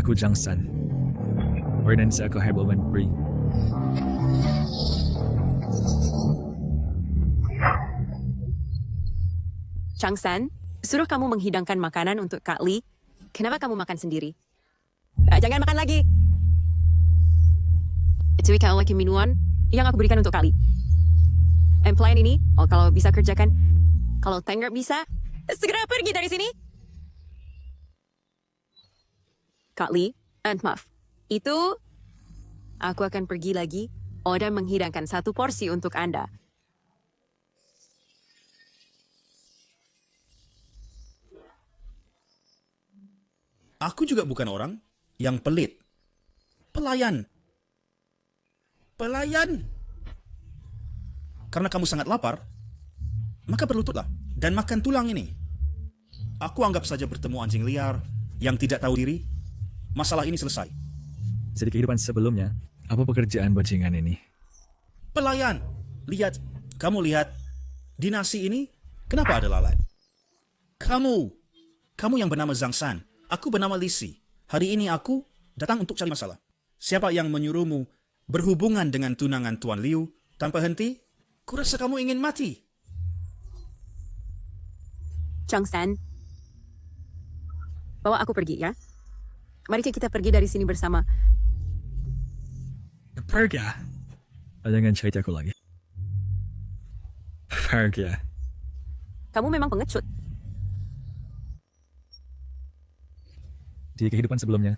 Aku Zhang San. Ordinance ako Hebelman Pri. Chang San, suruh kamu menghidangkan makanan untuk Kak Li. Kenapa kamu makan sendiri? Jangan makan lagi. Cui kalau lagi minuan yang aku berikan untuk Kak Li. Pelayan ini, kalau bisa kerjakan. Kalau Tang nggak bisa, segera pergi dari sini. Kak Li, maaf. Itu, aku akan pergi lagi. Dan menghidangkan 1 porsi untuk Anda. Aku juga bukan orang yang pelit. Pelayan. Karena kamu sangat lapar, maka berlututlah dan makan tulang ini. Aku anggap saja bertemu anjing liar yang tidak tahu diri. Masalah ini selesai. Jadi kehidupan sebelumnya, apa pekerjaan bajingan ini? Pelayan. Kamu lihat, di nasi ini, kenapa ada lalat? Kamu yang bernama Zhang San. Aku bernama Lisi. Hari ini aku datang untuk cari masalah. Siapa yang menyuruhmu berhubungan dengan tunangan Tuan Liu tanpa henti? Kurasa kamu ingin mati. Chang San, bawa aku pergi ya. Mari kita pergi dari sini bersama. Pergi. Jangan cerita aku lagi. Pergi. Kamu memang pengecut. Di kehidupan sebelumnya,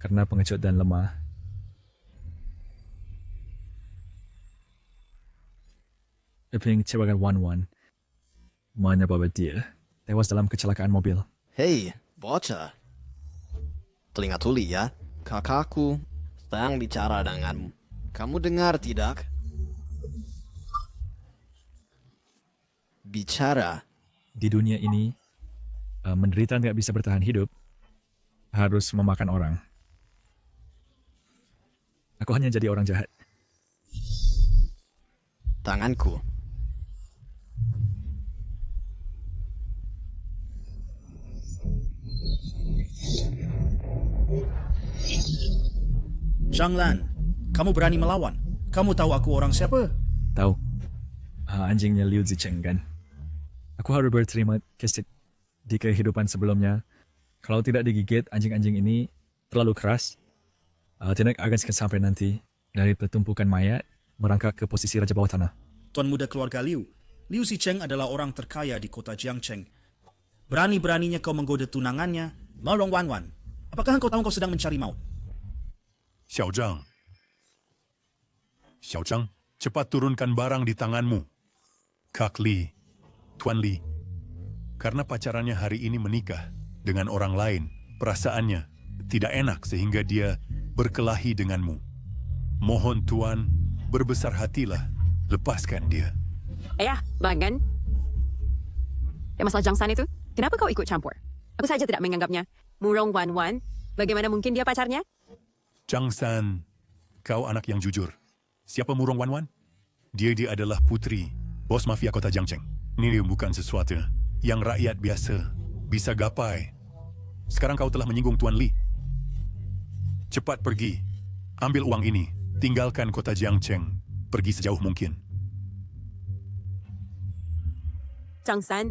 karena pengecut dan lemah, Iping cewakan Wan menyebabkan dia tewas dalam kecelakaan mobil. Hei, bocah. Telinga tuli ya. Kakakku sedang bicara denganmu. Kamu dengar tidak? Bicara. Di dunia ini, menderita tidak bisa bertahan hidup, harus memakan orang. Aku hanya jadi orang jahat. Tanganku. Zhang Lan, kamu berani melawan. Kamu tahu aku orang siapa? Tahu, anjingnya Liu Zicheng kan? Aku harus berterima kasih di kehidupan sebelumnya. Kalau tidak digigit anjing-anjing ini terlalu keras, tidak akan sampai nanti dari pertumpukan mayat merangkak ke posisi Raja Bawah Tanah. Tuan muda keluarga Liu. Liu Zicheng adalah orang terkaya di kota Jiangcheng. Berani-beraninya kau menggoda tunangannya, Marong Wan. Apakah kau tahu kau sedang mencari maut? Xiao Zhang, cepat turunkan barang di tanganmu. Kak Li, Tuan Li, karena pacarannya hari ini menikah dengan orang lain, perasaannya tidak enak sehingga dia berkelahi denganmu. Mohon Tuan, berbesar hatilah, lepaskan dia. Bagan. Masalah Zhang San itu, kenapa kau ikut campur? Aku saja tidak menganggapnya. Murong Wan, bagaimana mungkin dia pacarnya? Zhang San, kau anak yang jujur. Siapa Murong Wan? Dia adalah putri, bos mafia kota Jiangcheng. Ini bukan sesuatu yang rakyat biasa bisa gapai. Sekarang kau telah menyinggung Tuan Li. Cepat pergi, ambil uang ini, tinggalkan kota Jiangcheng, pergi sejauh mungkin. Zhang San.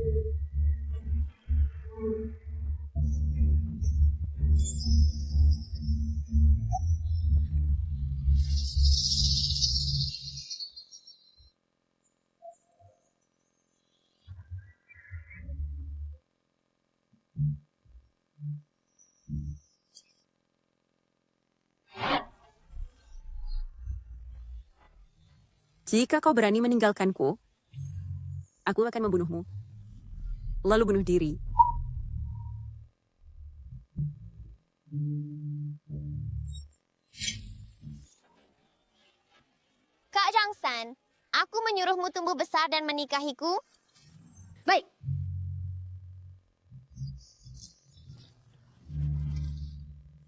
Jika kau berani meninggalkanku, aku akan membunuhmu. Lalu bunuh diri. Kak Zhang San, aku menyuruhmu tumbuh besar dan menikahiku? Baik.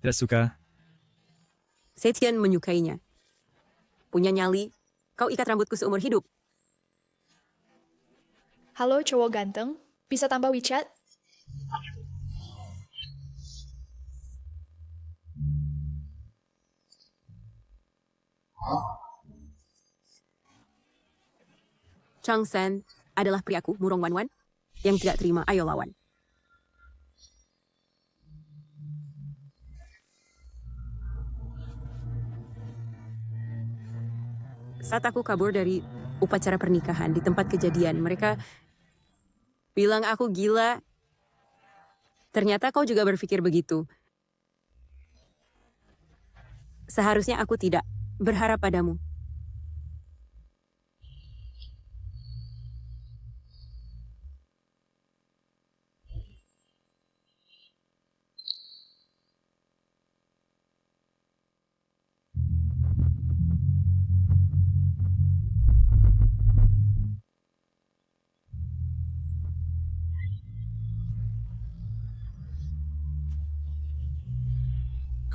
Tidak suka. Zetian menyukainya. Punya nyali, kau ikat rambutku seumur hidup. Halo cowok ganteng, bisa tambah WeChat? Chang San adalah priaku, Murong Wan Wan, yang tidak terima ayo lawan. Saat aku kabur dari upacara pernikahan di tempat kejadian, mereka bilang aku gila. Ternyata kau juga berpikir begitu. Seharusnya aku tidak berharap padamu.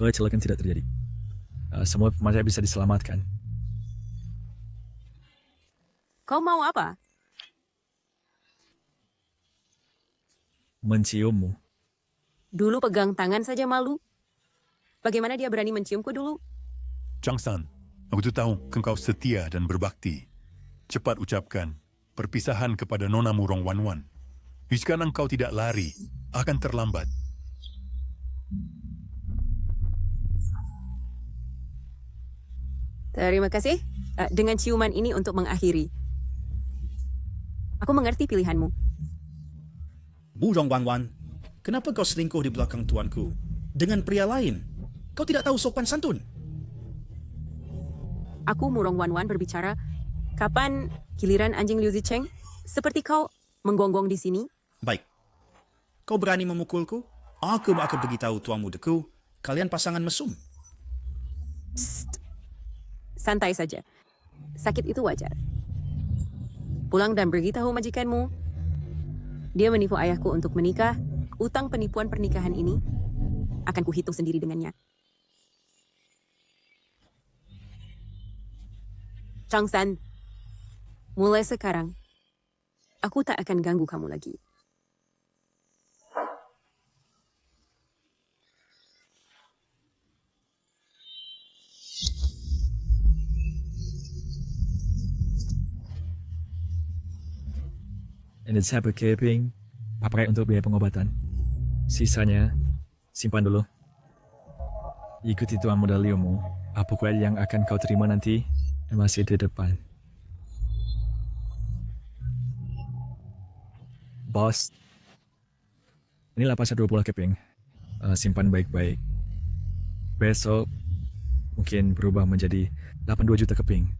Kecelakaan tidak terjadi. Semua pemakai bisa diselamatkan. Kau mau apa? Menciummu. Dulu pegang tangan saja malu. Bagaimana dia berani menciumku dulu? Chang San, aku tu tahu engkau setia dan berbakti. Cepat ucapkan perpisahan kepada Nona Murong Wan Wan. Jika engkau tidak lari, akan terlambat. Terima kasih. Dengan ciuman ini untuk mengakhiri. Aku mengerti pilihanmu. Murong Wan Wan, kenapa kau selingkuh di belakang tuanku dengan pria lain? Kau tidak tahu sopan santun. Aku Murong Wan Wan berbicara. Kapan giliran anjing Liu Zicheng? Seperti kau menggonggong di sini. Baik. Kau berani memukulku? Aku akan beritahu tuan mudaku, kalian pasangan mesum. Santai saja. Sakit itu wajar. Pulang dan beritahu majikanmu. Dia menipu ayahku untuk menikah. Utang penipuan pernikahan ini akan kuhitung sendiri dengannya. Chang San, mulai sekarang, aku tak akan ganggu kamu lagi. Ini saya keping, pakai untuk biaya pengobatan. Sisanya, simpan dulu. Ikuti tuan muda Liumu. Apa kuat yang akan kau terima nanti masih di depan. Bos, inilah pasal 20 keping. Simpan baik-baik. Besok mungkin berubah menjadi 82 juta keping.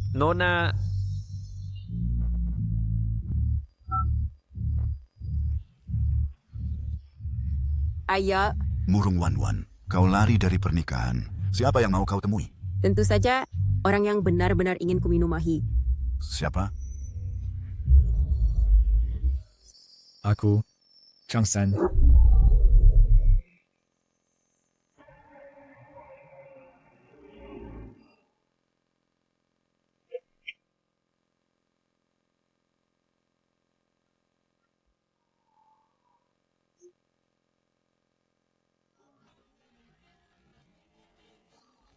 Nona, Ayah, Murung Wan Wan, kau lari dari pernikahan. Siapa yang mau kau temui? tentu saja orang yang benar-benar ingin kuminumahi. Siapa? Aku, Chang San.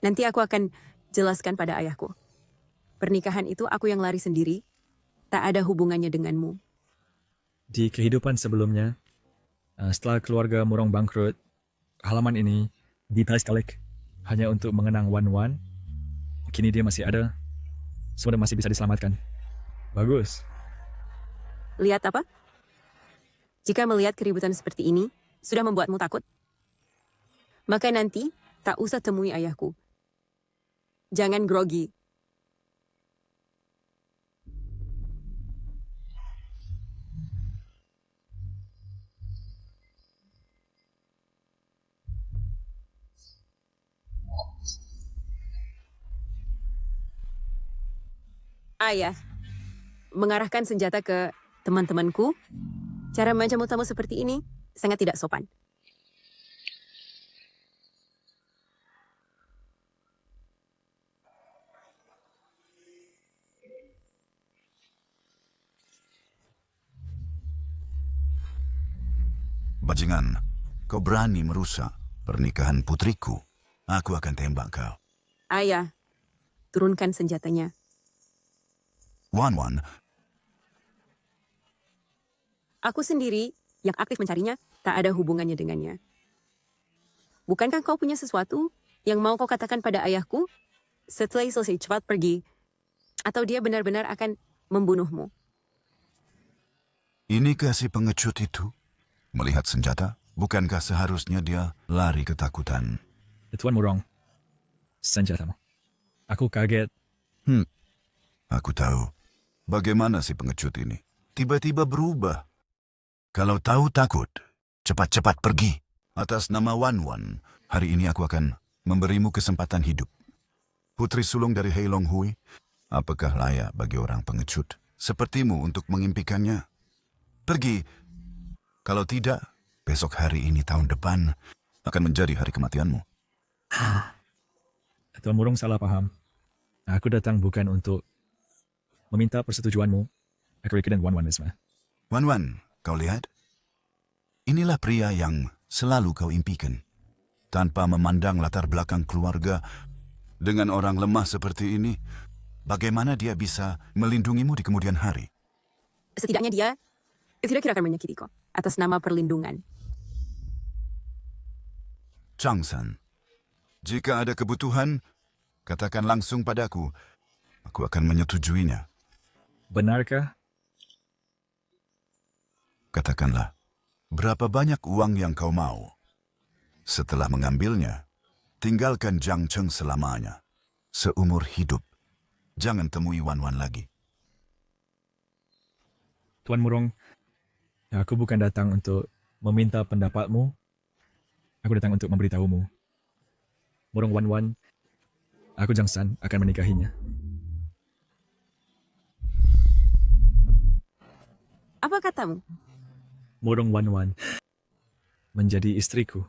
Nanti aku akan jelaskan pada ayahku. Pernikahan itu aku yang lari sendiri, tak ada hubungannya denganmu. Di kehidupan sebelumnya, setelah keluarga Murong bangkrut, halaman ini ditarik hanya untuk mengenang Wan Wan. Kini dia masih ada, semua masih bisa diselamatkan. Bagus. Lihat apa? Jika melihat keributan seperti ini, sudah membuatmu takut? Maka nanti, tak usah temui ayahku. Jangan grogi. Ayah, mengarahkan senjata ke teman-temanku, cara menjamu tamu seperti ini sangat tidak sopan. Bajingan, kau berani merusak pernikahan putriku. Aku akan tembak kau. Ayah, turunkan senjatanya. Wan Wan, Aku sendiri yang aktif mencarinya, tak ada hubungannya dengannya. Bukankah kau punya sesuatu yang mau kau katakan pada ayahku? Setelah selesai cepat pergi. Atau dia benar-benar akan membunuhmu. inikah si pengecut itu? Melihat senjata, bukankah seharusnya dia lari ketakutan? Tuan Murong, senjatamu. Aku kaget. Aku tahu. Bagaimana si pengecut ini? Tiba-tiba berubah. Kalau tahu takut, cepat-cepat pergi. Atas nama Wan Wan, hari ini aku akan memberimu kesempatan hidup. Putri sulung dari Hei Long Hui, apakah layak bagi orang pengecut sepertimu untuk mengimpikannya? Pergi. Kalau tidak, besok hari ini tahun depan akan menjadi hari kematianmu. Tuan Murong salah paham. Aku datang bukan untuk meminta persetujuanmu. Aku dan Wan Wan Isma. Wan Wan, kau lihat? Inilah pria yang selalu kau impikan. Tanpa memandang latar belakang keluarga, dengan orang lemah seperti ini, bagaimana dia bisa melindungimu di kemudian hari? Setidaknya dia tidak kira akan menyakiti kau atas nama perlindungan. Chang San, jika ada kebutuhan, katakan langsung padaku. Aku akan menyetujuinya. Benarkah? Katakanlah, berapa banyak uang yang kau mau? Setelah mengambilnya, tinggalkan Jiang Cheng selamanya. Seumur hidup, jangan temui Wan Wan lagi. Tuan Murong, aku bukan datang untuk meminta pendapatmu. Aku datang untuk memberitahumu. Murong Wan Wan, aku Jiang San akan menikahinya. Apa katamu? Murong Wan Wan menjadi istriku.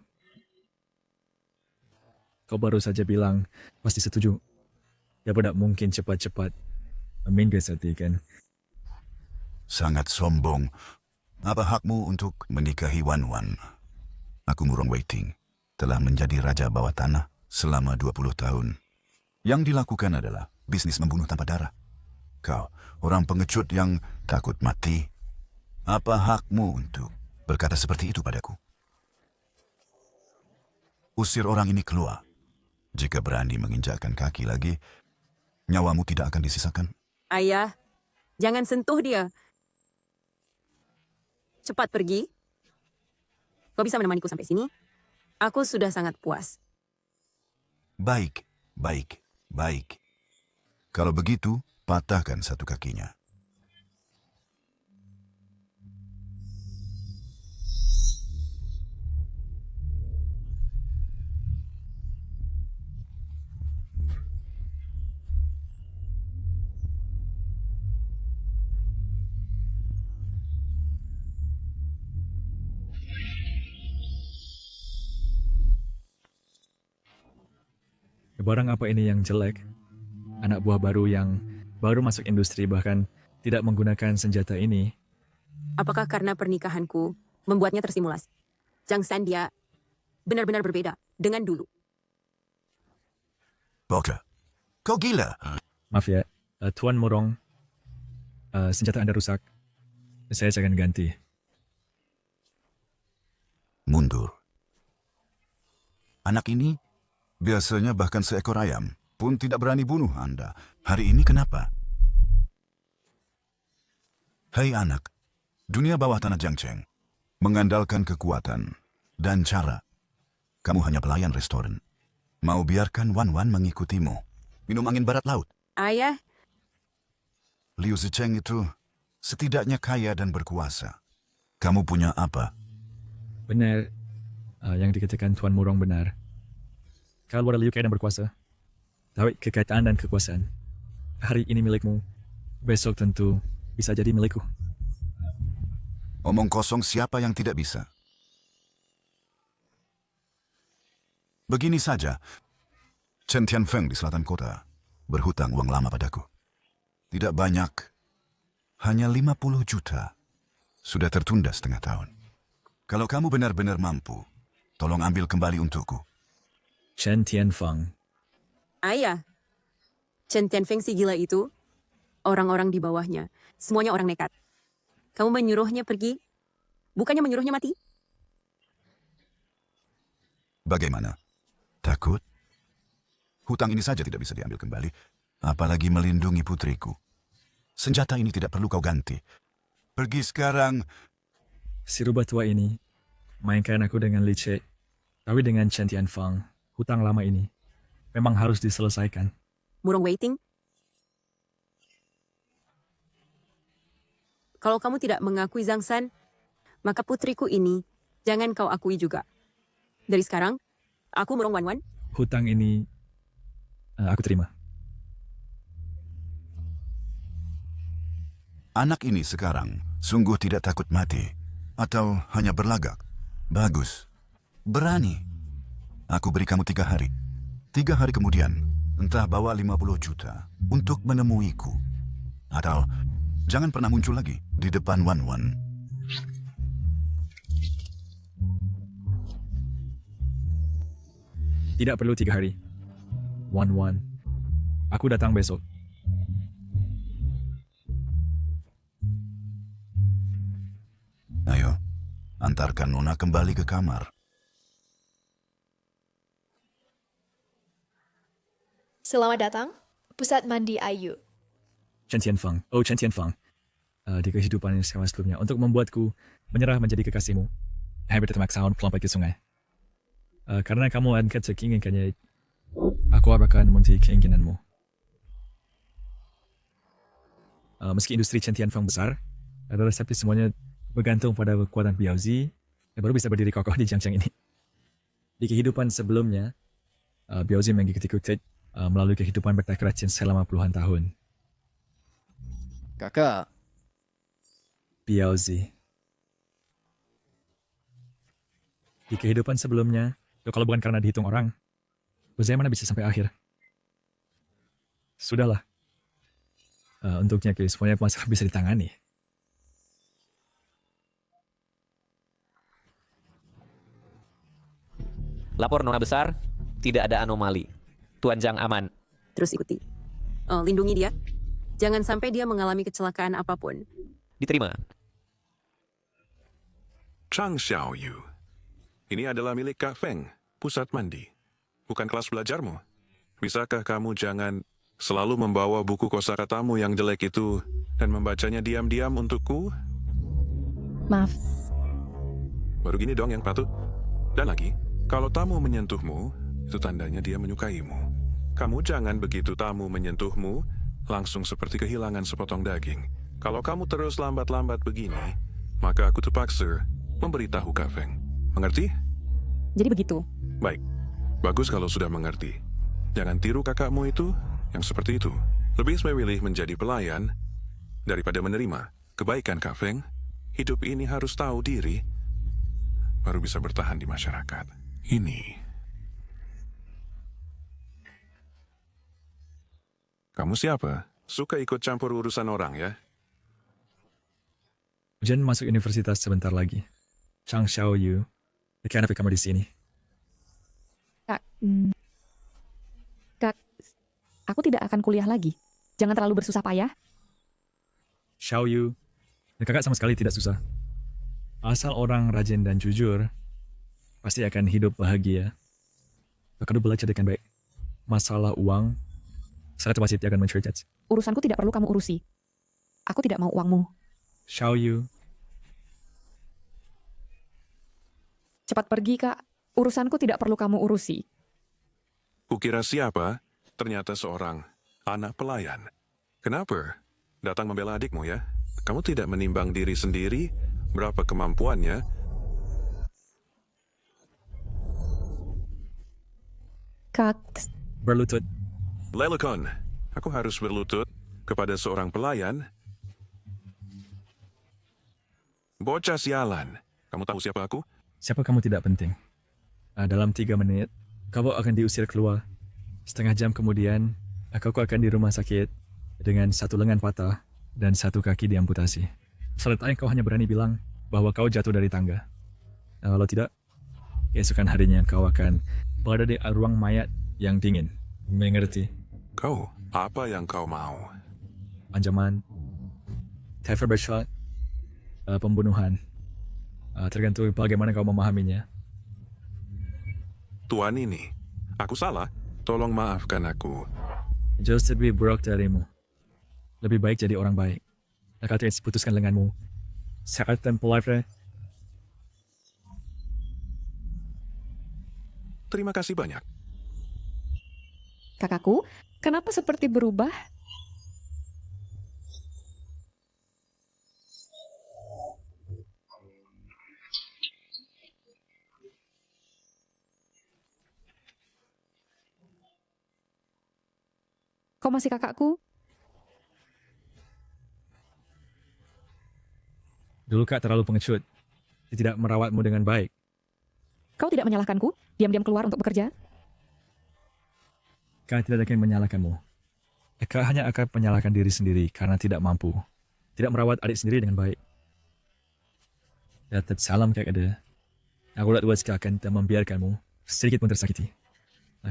Kau baru saja bilang pasti setuju. Ya tidak mungkin cepat-cepat menggesati kan? Sangat sombong. Apa hakmu untuk menikahi Wan Wan? Aku Murong Waiting telah menjadi raja bawah tanah selama 20 tahun. Yang dilakukan adalah bisnis membunuh tanpa darah. Kau, orang pengecut yang takut mati. Apa hakmu untuk berkata seperti itu padaku? Usir orang ini keluar. Jika berani menginjakkan kaki lagi, nyawamu tidak akan disisakan. Ayah, jangan sentuh dia. Cepat pergi. Kau bisa menemaniku sampai sini? Aku sudah sangat puas. Baik, baik, baik. Kalau begitu, patahkan satu kakinya. Barang apa ini yang jelek? Anak buah baru yang baru masuk industri bahkan tidak menggunakan senjata ini. Apakah karena pernikahanku membuatnya terstimulasi? Jiang San dia benar-benar berbeda dengan dulu. Boga, kau gila? Maaf ya, Tuan Murong, senjata Anda rusak. Saya akan ganti. Mundur. Anak ini biasanya bahkan seekor ayam pun tidak berani bunuh Anda. Hari ini kenapa? Hei anak, dunia bawah tanah Jiang Cheng mengandalkan kekuatan dan cara. Kamu hanya pelayan restoran. Mau biarkan Wan Wan mengikutimu. Minum angin barat laut. Ayah, Liu Zicheng itu setidaknya kaya dan berkuasa. Kamu punya apa? Benar, yang dikatakan Tuan Murong benar. Kalau ada Liu kaya dan berkuasa, tapi kekayaan dan kekuasaan hari ini milikmu, besok tentu bisa jadi milikku. Omong kosong siapa yang tidak bisa? Begini saja, Chen Tianfeng di selatan kota berhutang uang lama padaku. Tidak banyak, hanya 50 juta. Sudah tertunda setengah tahun. Kalau kamu benar-benar mampu, tolong ambil kembali untukku. Chen Tianfang. Ayah, Chen Tianfeng si gila itu, orang-orang di bawahnya, semuanya orang nekat. Kamu menyuruhnya pergi, bukannya menyuruhnya mati? Bagaimana? Takut? Hutang ini saja tidak bisa diambil kembali, apalagi melindungi putriku. Senjata ini tidak perlu kau ganti. Pergi sekarang. Si rubah tua ini mainkan aku dengan licik, tapi dengan Chen Tianfang, hutang lama ini memang harus diselesaikan. Murong waiting? Kalau kamu tidak mengakui Zhang San, maka putriku ini jangan kau akui juga. Dari sekarang, aku Murong Wanwan. Hutang ini aku terima. Anak ini sekarang sungguh tidak takut mati. Atau hanya berlagak. Bagus. Berani. Aku beri kamu 3 hari. 3 hari kemudian, entah bawa 50 juta untuk menemuiku. Atau jangan pernah muncul lagi di depan Wan Wan. Tidak perlu 3 hari. Wan. Aku datang besok. Ayo, antarkan Nona kembali ke kamar. Selamat datang, Pusat Mandi Ayu. Chen Tianfang. Oh, Chen Tianfang. Di kehidupan yang sekarang sebelumnya, untuk membuatku menyerah menjadi kekasihmu. Hampir termaksaan melompat ke sungai. Karena kamu angkat keinginannya, aku akan memenuhi keinginanmu. Meski industri Chen Tianfang besar, tapi semuanya bergantung pada kekuatan Biaozi yang baru bisa berdiri kokoh di Jiangcheng ini. Di kehidupan sebelumnya, Biaozi mengikuti melalui kehidupan bertakrah Chen selama puluhan tahun. Kakak, Biaozi. Di kehidupan sebelumnya, kalau bukan karena dihitung orang, bagaimana bisa sampai akhir? Sudahlah. Untuknya semuanya masalah bisa ditangani. Lapor Nona Besar, tidak ada anomali. Tuan Zhang aman. Terus ikuti. Lindungi dia. Jangan sampai dia mengalami kecelakaan apapun. Diterima. Chang Xiaoyu. Ini adalah milik Kak Feng, pusat mandi. Bukan kelas belajarmu. Bisakah kamu jangan selalu membawa buku kosakatamu yang jelek itu dan membacanya diam-diam untukku? Maaf. Baru gini dong yang patut. Dan lagi, kalau tamu menyentuhmu, itu tandanya dia menyukaimu. Kamu jangan begitu tamu menyentuhmu, langsung seperti kehilangan sepotong daging. Kalau kamu terus lambat-lambat begini, maka aku terpaksa memberitahu Kak Feng. Mengerti? Jadi begitu. Baik. Bagus kalau sudah mengerti. Jangan tiru kakakmu itu yang seperti itu. Lebih memilih menjadi pelayan daripada menerima kebaikan Kak Feng. Hidup ini harus tahu diri, baru bisa bertahan di masyarakat. Ini. Kamu siapa? Suka ikut campur urusan orang ya? Jen masuk universitas sebentar lagi. Chang Xiaoyu. Kenapa kamu di sini? Kak, aku tidak akan kuliah lagi. Jangan terlalu bersusah payah. Xiaoyu. Kakak sama sekali tidak susah. Asal orang rajin dan jujur, pasti akan hidup bahagia. Kakak belajar dengan baik. Masalah uang, saya pasti akan mencerdas. Urusanku tidak perlu kamu urusi. Aku tidak mau uangmu. Xiaoyu. Cepat pergi, Kak. Urusanku tidak perlu kamu urusi. Kukira siapa? Ternyata seorang anak pelayan. Kenapa? Datang membela adikmu ya? Kamu tidak menimbang diri sendiri? Berapa kemampuannya? Kak. Berlutut. Lelukon, aku harus berlutut kepada seorang pelayan. Bocah sialan. Kamu tahu siapa aku? Siapa kamu tidak penting. Dalam 3 menit, kamu akan diusir keluar. Setengah jam kemudian, aku akan di rumah sakit dengan 1 lengan patah dan 1 kaki diamputasi. Serta kau hanya berani bilang bahwa kau jatuh dari tangga. Kalau tidak, keesokan harinya kau akan berada di ruang mayat yang dingin. Mengerti? Kau, apa yang kau mau? Ancaman, Teffer bershot, pembunuhan. Tergantung bagaimana kau memahaminya. Tuan ini, aku salah. Tolong maafkan aku. Jauh lebih buruk darimu. Lebih baik jadi orang baik. Kau tidak putuskan lenganmu. Saat tempelare. Terima kasih banyak. Kakakku, kenapa seperti berubah? Kau masih kakakku? Dulu kak terlalu pengecut. Dia tidak merawatmu dengan baik. Kau tidak menyalahkanku? Diam-diam keluar untuk bekerja? Kak tidak akan menyalahkanmu. Kak hanya akan menyalahkan diri sendiri karena tidak mampu. Tidak merawat adik sendiri dengan baik. Ya, salam kak ada. Aku lihat was kak akan membiarkanmu sedikit pun tersakiti.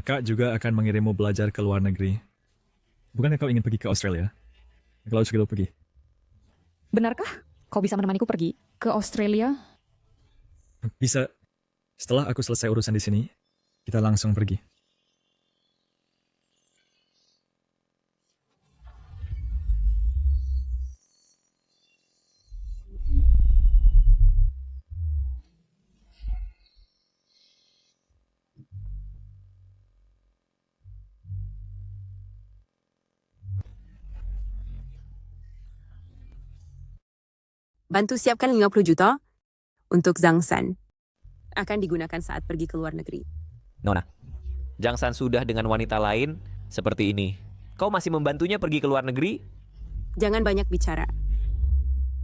Kak juga akan mengirimmu belajar ke luar negeri. Bukankah kau ingin pergi ke Australia? Kalau sudah pergi. Benarkah? Kau bisa menemaniku pergi ke Australia? Bisa. Setelah aku selesai urusan di sini, kita langsung pergi. Bantu siapkan 50 juta untuk Zhang San. Akan digunakan saat pergi ke luar negeri. Nona, Zhang San sudah dengan wanita lain seperti ini. Kau masih membantunya pergi ke luar negeri? Jangan banyak bicara.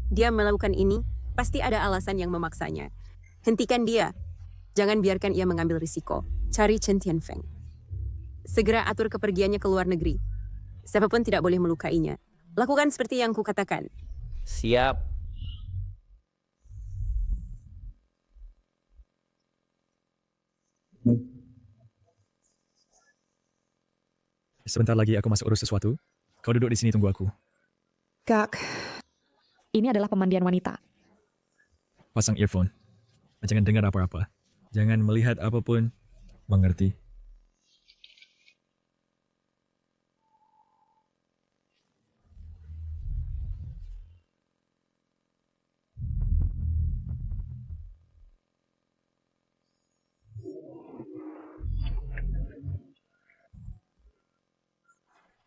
Dia melakukan ini, pasti ada alasan yang memaksanya. Hentikan dia. Jangan biarkan ia mengambil risiko. Cari Chen Tianfeng. Segera atur kepergiannya ke luar negeri. Siapapun tidak boleh melukainya. Lakukan seperti yang kukatakan. Siap. Sebentar lagi aku masuk urus sesuatu. Kau duduk di sini tunggu aku. Kak, ini adalah pemandian wanita. Pasang earphone. Jangan dengar apa-apa. Jangan melihat apapun. Mengerti?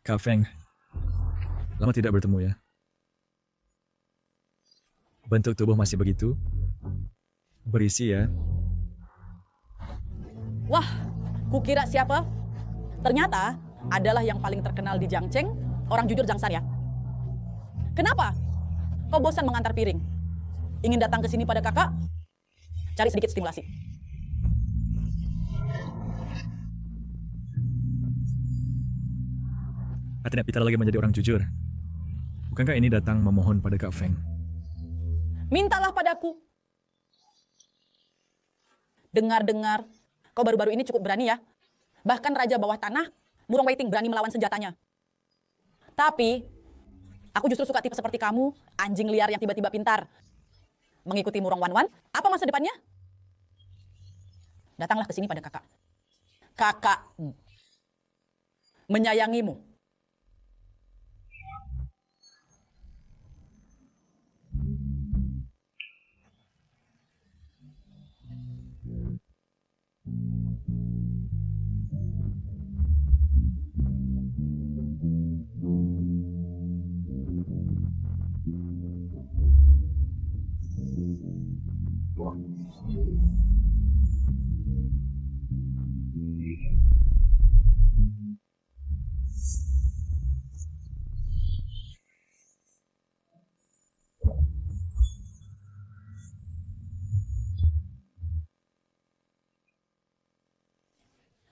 Kak Feng, lama tidak bertemu ya. Bentuk tubuh masih begitu? Berisi ya. Wah, kukira siapa? Ternyata adalah yang paling terkenal di Jiangcheng, orang jujur Zhang San ya. Kenapa? Kau bosan mengantar piring? Ingin datang ke sini pada kakak? Cari sedikit stimulasi. Tidak Peter lagi menjadi orang jujur. Bukankah ini datang memohon pada Kak Feng? Mintalah padaku. Dengar-dengar, kau baru-baru ini cukup berani ya. Bahkan Raja Bawah Tanah, Murong Waiting berani melawan senjatanya. Tapi, aku justru suka tipe seperti kamu, anjing liar yang tiba-tiba pintar. Mengikuti Murong Wanwan, apa masa depannya? Datanglah ke sini pada kakak. Kakakmu menyayangimu.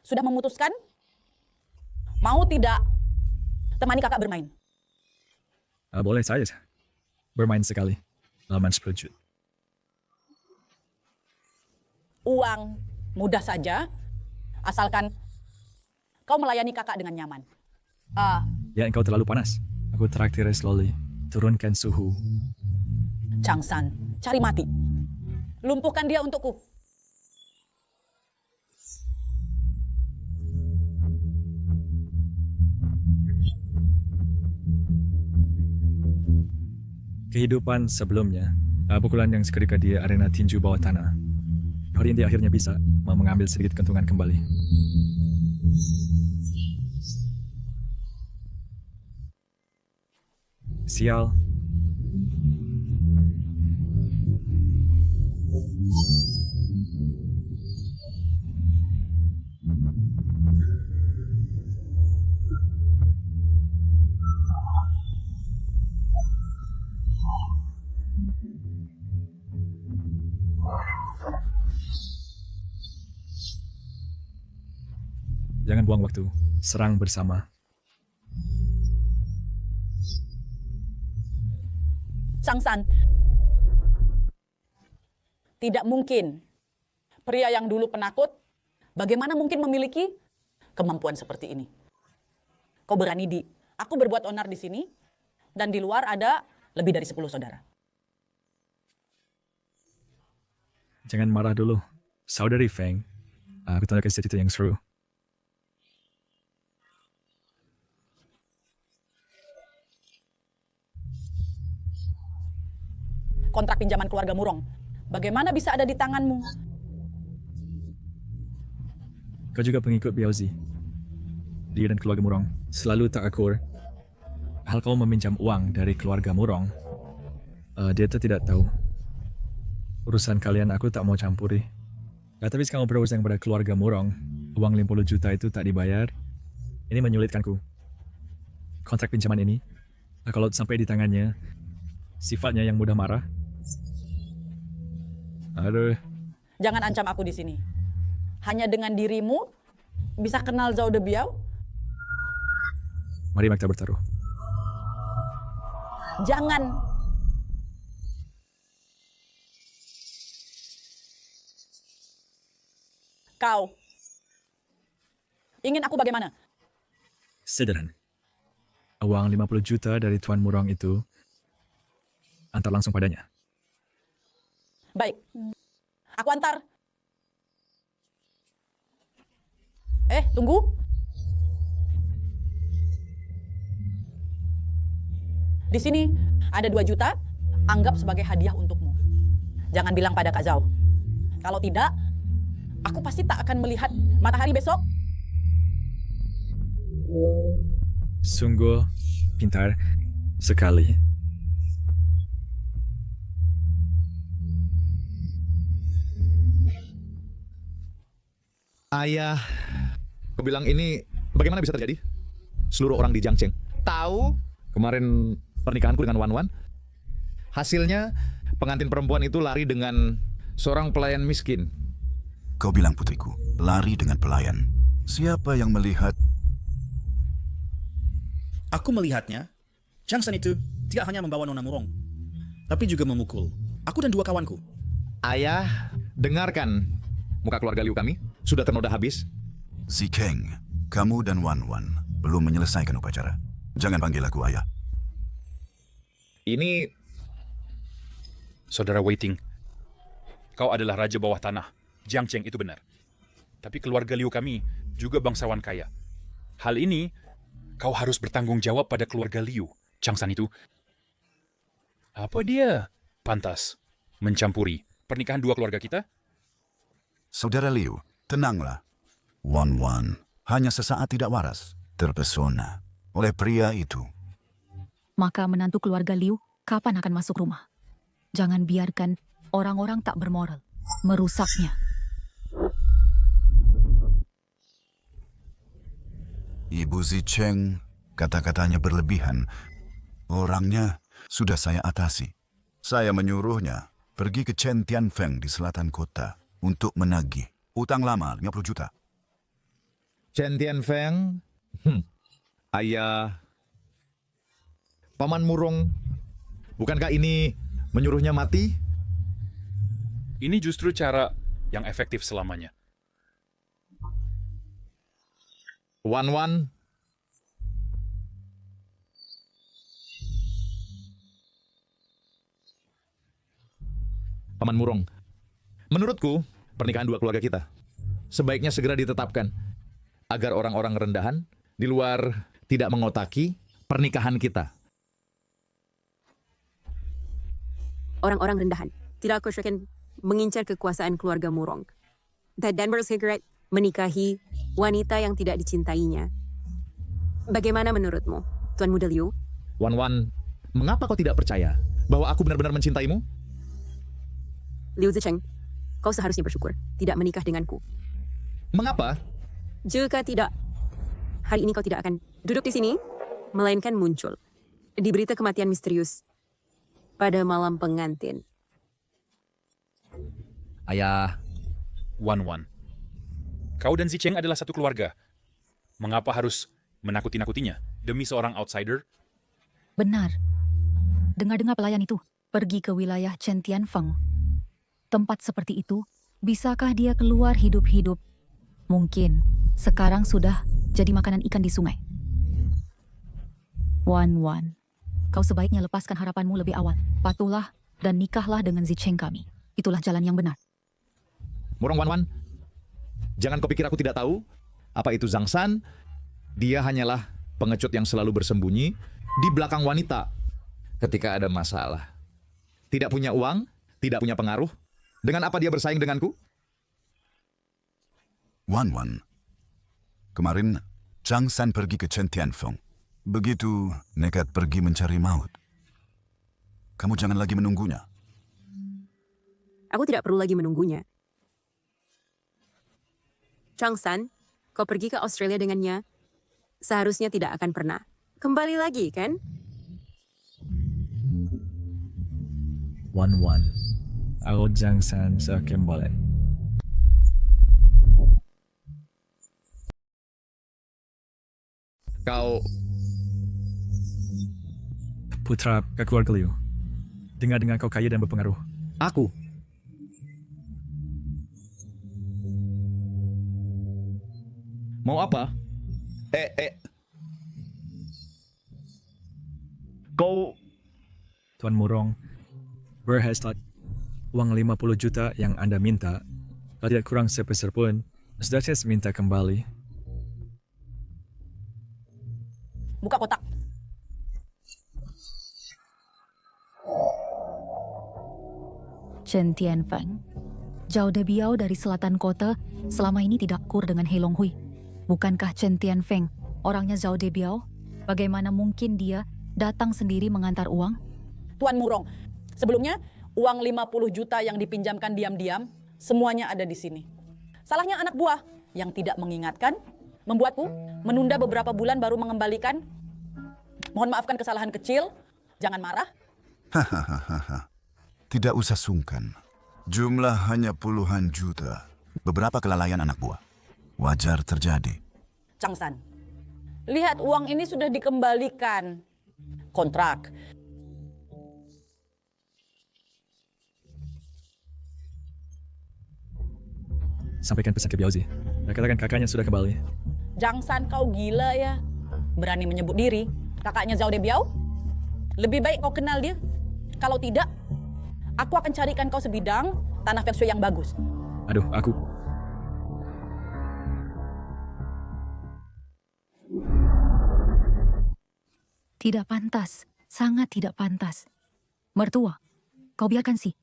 Sudah memutuskan? Mau tidak temani kakak bermain? Boleh saja. Bermain sekali. Laman 10 jut. uang, mudah saja. Asalkan kau melayani kakak dengan nyaman. Ya, engkau terlalu panas. Aku traktir slowly. Turunkan suhu. Chang San, cari mati. Lumpuhkan dia untukku. Kehidupan sebelumnya, pukulan yang seketika di arena tinju bawah tanah. Hari ini akhirnya bisa mengambil sedikit keuntungan kembali. Sial. Jangan buang waktu. Serang bersama. Chang San, tidak mungkin. Pria yang dulu penakut, bagaimana mungkin memiliki kemampuan seperti ini? Kau berani di, aku berbuat onar di sini, dan di luar ada lebih dari 10 saudara. Jangan marah dulu. Saudari Feng, aku tunjukkan cerita yang seru. Kontrak pinjaman keluarga Murong, bagaimana bisa ada di tanganmu? Kau juga pengikut Biaozi. Dia dan keluarga Murong selalu tak akur. Hal kau meminjam uang dari keluarga Murong, dia tidak tahu. Urusan kalian aku tak mau campuri. Tapi sekarang berurusan pada keluarga Murong, uang 50 juta itu tak dibayar. Ini menyulitkanku. Kontrak pinjaman ini, kalau sampai di tangannya, sifatnya yang mudah marah. Aduh. Jangan ancam aku di sini. Hanya dengan dirimu bisa kenal Zhao De Biao? Mari kita bertaruh. Jangan. Kau ingin aku bagaimana? Sederhana. Uang 50 juta dari Tuan Murong itu antar langsung padanya. Baik, aku antar. Tunggu. Di sini ada 2 juta, anggap sebagai hadiah untukmu. Jangan bilang pada Kak Zhao. Kalau tidak, aku pasti tak akan melihat matahari besok. Sungguh pintar sekali. Ayah, kau bilang ini bagaimana bisa terjadi? Seluruh orang di Jiangcheng tahu kemarin pernikahanku dengan Wan Wan. Hasilnya pengantin perempuan itu lari dengan seorang pelayan miskin. Kau bilang putriku, lari dengan pelayan. Siapa yang melihat? Aku melihatnya. Chang San itu tidak hanya membawa Nona Murong, tapi juga memukul aku dan 2 kawanku. Ayah, dengarkan. Muka keluarga Liu kami sudah ternoda habis. Zikeng, kamu dan Wan Wan belum menyelesaikan upacara. Jangan panggil aku ayah. Ini Saudara Waiting, kau adalah raja bawah tanah. Jiangcheng itu benar. Tapi keluarga Liu kami juga bangsawan kaya. Hal ini kau harus bertanggung jawab pada keluarga Liu. Chang San itu, apa dia pantas mencampuri pernikahan 2 keluarga kita? Saudara Liu, tenanglah. Wan Wan hanya sesaat tidak waras, terpesona oleh pria itu. Maka menantu keluarga Liu kapan akan masuk rumah? Jangan biarkan orang-orang tak bermoral merusaknya. Ibu Zicheng, kata-katanya berlebihan. Orangnya sudah saya atasi. Saya menyuruhnya pergi ke Chen Tianfeng di selatan kota untuk menagih utang lama 50 juta. Chen Tianfeng, ayah, Paman Murong, bukankah ini menyuruhnya mati? Ini justru cara yang efektif selamanya. Wan Wan, Paman Murong, menurutku pernikahan dua keluarga kita sebaiknya segera ditetapkan agar orang-orang rendahan di luar tidak mengotaki pernikahan kita. Orang-orang rendahan tidak akan mengincar kekuasaan keluarga Murong. The Denver Cigarette menikahi wanita yang tidak dicintainya. Bagaimana menurutmu, Tuan Muda Liu? Wan Wan, mengapa kau tidak percaya bahwa aku benar-benar mencintaimu? Liu Zicheng, kau seharusnya bersyukur tidak menikah denganku. Mengapa? Jika tidak, hari ini kau tidak akan duduk di sini, melainkan muncul di berita kematian misterius pada malam pengantin. Ayah. Wan Wan, kau dan Zicheng adalah satu keluarga. Mengapa harus menakut-nakutinya demi seorang outsider? Benar. Dengar-dengar pelayan itu pergi ke wilayah Chen Tianfeng. Tempat seperti itu, bisakah dia keluar hidup-hidup? Mungkin sekarang sudah jadi makanan ikan di sungai. Wan Wan, kau sebaiknya lepaskan harapanmu lebih awal. Patuhlah dan nikahlah dengan Zicheng kami. Itulah jalan yang benar. Murong Wan Wan, jangan kau pikir aku tidak tahu apa itu Zhang San. Dia hanyalah pengecut yang selalu bersembunyi di belakang wanita ketika ada masalah. Tidak punya uang, tidak punya pengaruh. Dengan apa dia bersaing denganku? Wan Wan, kemarin Zhang San pergi ke Chen Tianfeng. Begitu nekat pergi mencari maut. Kamu jangan lagi menunggunya. Aku tidak perlu lagi menunggunya. Zhang San, kau pergi ke Australia dengannya, seharusnya tidak akan pernah kembali lagi, kan? Wan Wan, aku Zhang San seakan boleh. Kau Putra keluarga Liu. Dengar-dengar kau kaya dan berpengaruh. Aku? Mau apa? Kau... Tuan Murong, berhasrat uang 50 juta yang Anda minta, kalau tidak kurang sepeser pun, sudah saya minta kembali. Buka kotak. Chen Tianfeng, Zhao Debiao dari selatan kota selama ini tidak akur dengan He Longhui. Bukankah Chen Tianfeng orangnya Zhao Debiao? Bagaimana mungkin dia datang sendiri mengantar uang? Tuan Murong, sebelumnya uang 50 juta yang dipinjamkan diam-diam, semuanya ada di sini. Salahnya anak buah yang tidak mengingatkan, membuatku menunda beberapa bulan baru mengembalikan. Mohon maafkan kesalahan kecil, jangan marah. Hahaha. Tidak usah sungkan. Jumlah hanya puluhan juta. Beberapa kelalaian anak buah. Wajar terjadi. Zhang San, lihat uang ini sudah dikembalikan. Kontrak. Sampaikan pesan ke Biaozi. Katakan kakaknya sudah kembali. Zhang San, kau gila ya. Berani menyebut diri kakaknya Zhao Debiao? Lebih baik kau kenal dia. Kalau tidak, aku akan carikan kau sebidang tanah feng shui yang bagus. Aduh, aku... Tidak pantas, sangat tidak pantas. Mertua, kau biarkan sih.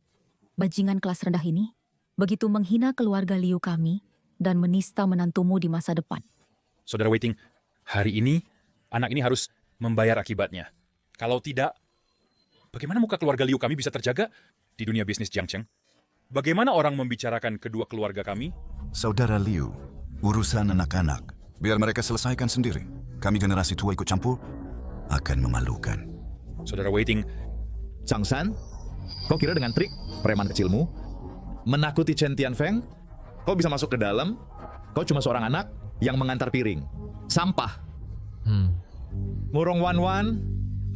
Bajingan kelas rendah ini begitu menghina keluarga Liu kami dan menista menantumu di masa depan. Saudara Waiting, hari ini anak ini harus membayar akibatnya. Kalau tidak, bagaimana muka keluarga Liu kami bisa terjaga di dunia bisnis Jiangcheng? Bagaimana orang membicarakan kedua keluarga kami? Saudara Liu, urusan anak-anak, biar mereka selesaikan sendiri. Kami generasi tua ikut campur, akan memalukan. Saudara Waiting, Zhang San, kau kira dengan trik preman kecilmu menakuti Chen Tianfeng, kau bisa masuk ke dalam, kau cuma seorang anak yang mengantar piring. Sampah. Murong Wan Wan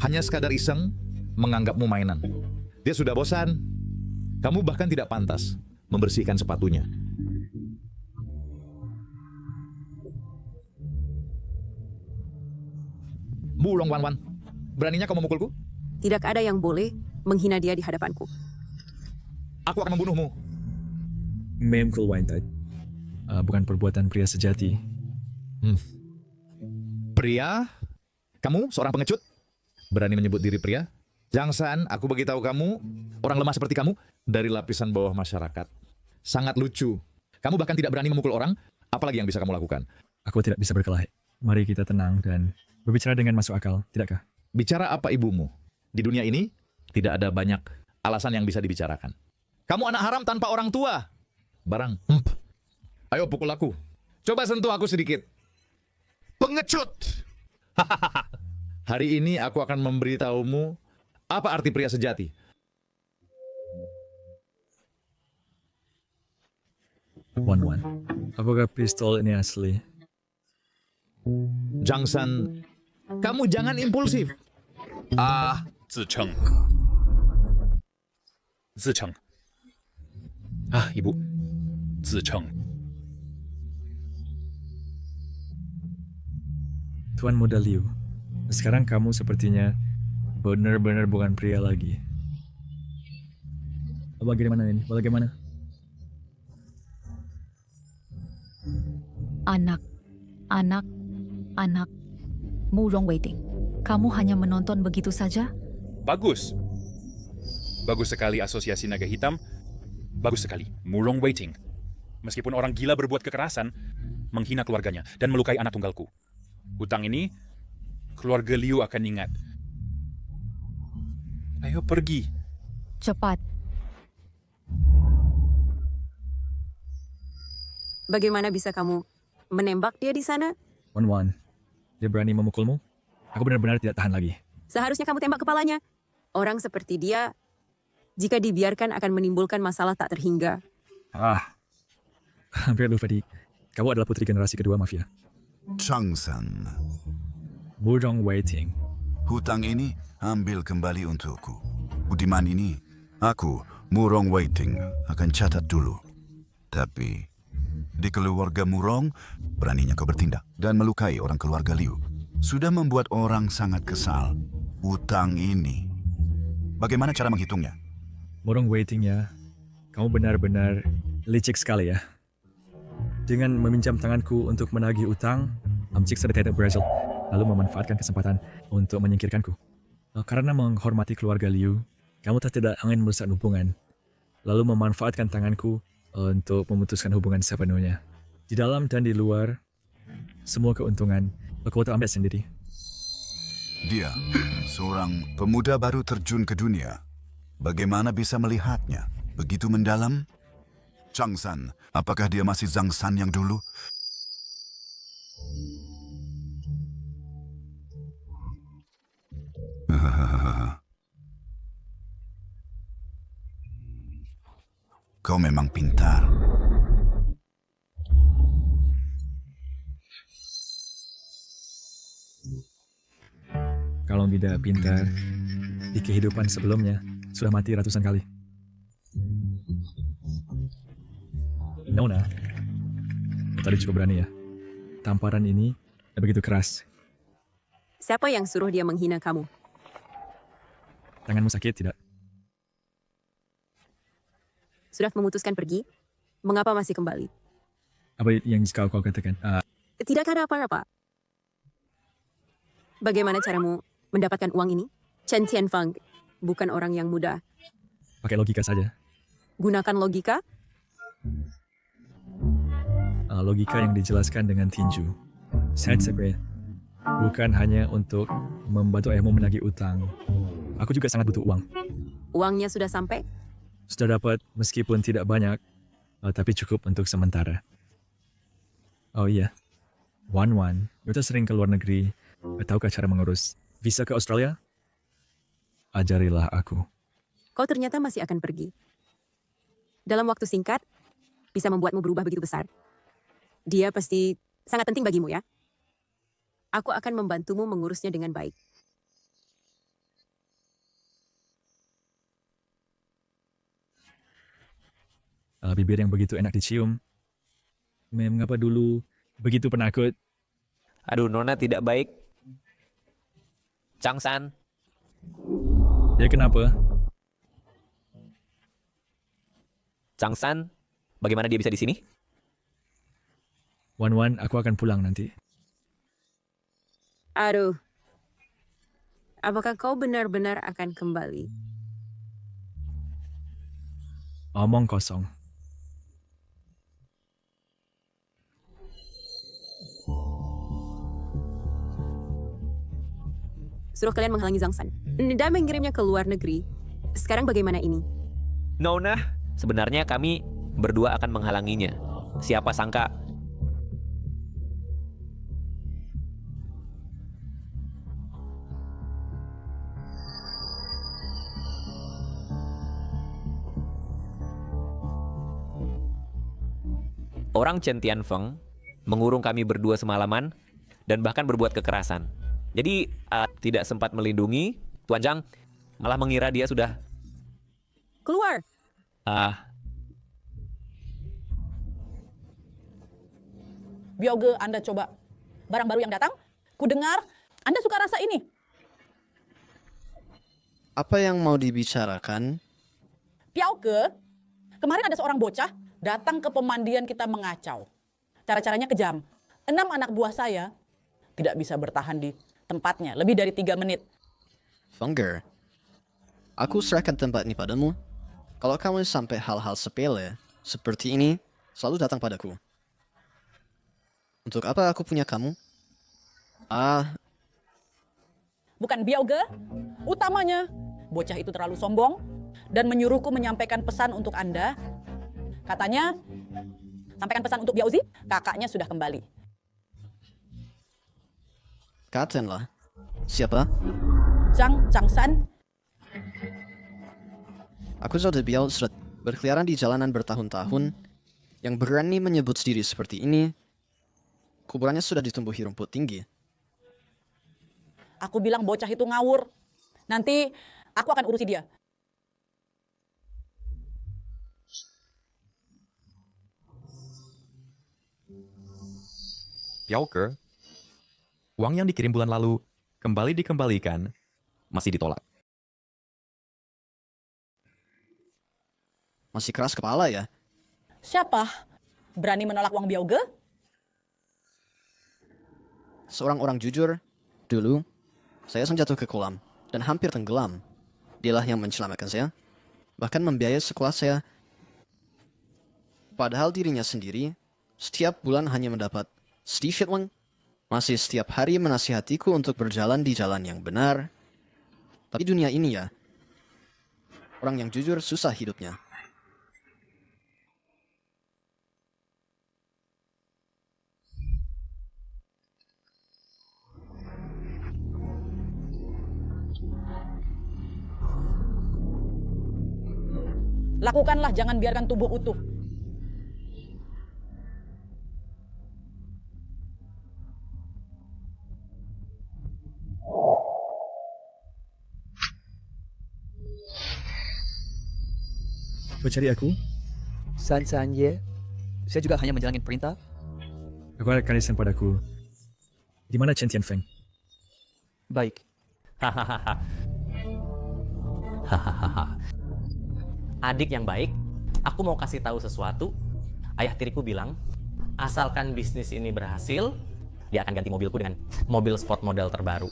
hanya sekadar iseng menganggapmu mainan. Dia sudah bosan. Kamu bahkan tidak pantas membersihkan sepatunya. Mulong Wan Wan. Beraninya kau memukulku? Tidak ada yang boleh menghina dia di hadapanku. Aku akan membunuhmu. Mem Kulwaintai. Bukan perbuatan pria sejati. Pria? Kamu seorang pengecut? Berani menyebut diri pria? Jangsan, aku beritahu kamu, orang lemah seperti kamu, dari lapisan bawah masyarakat. Sangat lucu. Kamu bahkan tidak berani memukul orang, apalagi yang bisa kamu lakukan? Aku tidak bisa berkelahi. Mari kita tenang dan berbicara dengan masuk akal, tidakkah? Bicara apa ibumu? Di dunia ini, tidak ada banyak alasan yang bisa dibicarakan. Kamu anak haram tanpa orang tua. Barang. Ayo pukul aku. Coba sentuh aku sedikit. Pengecut! Hari ini aku akan memberitahumu apa arti pria sejati. Wan, apakah pistol ini asli? Jangsan, kamu jangan impulsif. Ziceng. Ibu. Ziceng. Tuan Muda Liu, sekarang kamu sepertinya benar-benar bukan pria lagi. Bagaimana ini? Bagaimana? Anak. Murong Waiting. Kamu hanya menonton begitu saja? Bagus. Bagus sekali Asosiasi Naga Hitam. Bagus sekali. Murong Waiting. Meskipun orang gila berbuat kekerasan, menghina keluarganya, dan melukai anak tunggalku. Hutang ini, keluarga Liu akan ingat. Ayo pergi. Cepat. Bagaimana bisa kamu menembak dia di sana? Wan, dia berani memukulmu? Aku benar-benar tidak tahan lagi. Seharusnya kamu tembak kepalanya. Orang seperti dia, jika dibiarkan akan menimbulkan masalah tak terhingga. Hampir lupa kamu adalah putri generasi kedua mafia. Changsan. Murong Waiting. Hutang ini ambil kembali untukku. Budiman ini, aku, Murong Waiting, akan catat dulu. Tapi, di keluarga Murong, beraninya kau bertindak dan melukai orang keluarga Liu. Sudah membuat orang sangat kesal. Hutang ini. Bagaimana cara menghitungnya? Murong Waiting ya, kamu benar-benar licik sekali ya. Dengan meminjam tanganku untuk menagih utang, Amcik sedang Brazil, lalu memanfaatkan kesempatan untuk menyingkirkanku. Karena menghormati keluarga Liu, kamu tidak ingin merusak hubungan, lalu memanfaatkan tanganku untuk memutuskan hubungan sepenuhnya. Di dalam dan di luar, semua keuntungan, kau ambil sendiri. Dia, seorang pemuda baru terjun ke dunia. Bagaimana bisa melihatnya? Begitu mendalam? Changsan, apakah dia masih Zhang San yang dulu? Kau memang pintar. Kalau tidak pintar, di kehidupan sebelumnya sudah mati ratusan kali. Nona, tadi cukup berani ya. Tamparan ini begitu keras. Siapa yang suruh dia menghina kamu? Tanganmu sakit tidak? Sudah memutuskan pergi? Mengapa masih kembali? Apa yang kau katakan? Tidak ada apa-apa. Bagaimana caramu mendapatkan uang ini? Chen Tianfang bukan orang yang mudah. Pakai logika saja. Gunakan logika? Logika yang dijelaskan dengan tinju. Saya bukan hanya untuk membantu ayahmu menagih utang. Aku juga sangat butuh uang. Uangnya sudah sampai? Sudah dapat meskipun tidak banyak, tapi cukup untuk sementara. Oh iya, Wan, kita sering ke luar negeri. Tahukah cara mengurus visa ke Australia? Ajarilah aku. Kau ternyata masih akan pergi. Dalam waktu singkat, bisa membuatmu berubah begitu besar. Dia pasti sangat penting bagimu ya. Aku akan membantumu mengurusnya dengan baik. Bibir yang begitu enak dicium. Mengapa dulu begitu penakut? Aduh, Nona tidak baik. Changsan, Ya kenapa? Changsan, bagaimana dia bisa di sini? Wan, aku akan pulang nanti. Aduh. Apakah kau benar-benar akan kembali? Omong kosong. Suruh kalian menghalangi Zhang San. Dan mengirimnya ke luar negeri. Sekarang bagaimana ini? Nona, sebenarnya kami berdua akan menghalanginya. Siapa sangka orang Chen Tianfeng mengurung kami berdua semalaman dan bahkan berbuat kekerasan. Jadi tidak sempat melindungi, Tuan Zhang malah mengira dia sudah Keluar! Bioge, Anda coba barang baru yang datang. Ku dengar Anda suka rasa ini. Apa yang mau dibicarakan? Bioge, kemarin ada seorang bocah datang ke pemandian kita mengacau. Cara-caranya kejam. 6 anak buah saya tidak bisa bertahan di tempatnya lebih dari 3 menit. Fenger, aku serahkan tempat ini padamu. Kalau kamu sampai hal-hal sepele seperti ini selalu datang padaku. Untuk apa aku punya kamu? Bukan Bioge, utamanya bocah itu terlalu sombong dan menyuruhku menyampaikan pesan untuk Anda. Katanya, sampaikan pesan untuk Biaozi, kakaknya sudah kembali. Katakanlah, siapa? Changsan. Aku sudah Biao sudah berkeliaran di jalanan bertahun-tahun. Yang berani menyebut diri seperti ini, kuburannya sudah ditumbuhi rumput tinggi. Aku bilang bocah itu ngawur. Nanti aku akan urusi dia. Yauker, uang yang dikirim bulan lalu kembali dikembalikan, masih ditolak. Masih keras kepala ya? Siapa berani menolak uang Bioge? Seorang orang jujur, dulu saya jatuh ke kolam dan hampir tenggelam. Dialah yang menyelamatkan saya, bahkan membiayai sekolah saya. Padahal dirinya sendiri setiap bulan hanya mendapat sedikit uang. Masih setiap hari menasihatiku untuk berjalan di jalan yang benar. Tapi dunia ini ya, orang yang jujur susah hidupnya. Lakukanlah, jangan biarkan tubuh utuh. Mencari aku? San ye. Saya juga hanya menjalankan perintah. Aku akan listen padaku. Di mana Chen Tianfeng? Baik. Adik yang baik, aku mau kasih tahu sesuatu. Ayah tiriku bilang, asalkan bisnis ini berhasil, dia akan ganti mobilku dengan mobil sport model terbaru.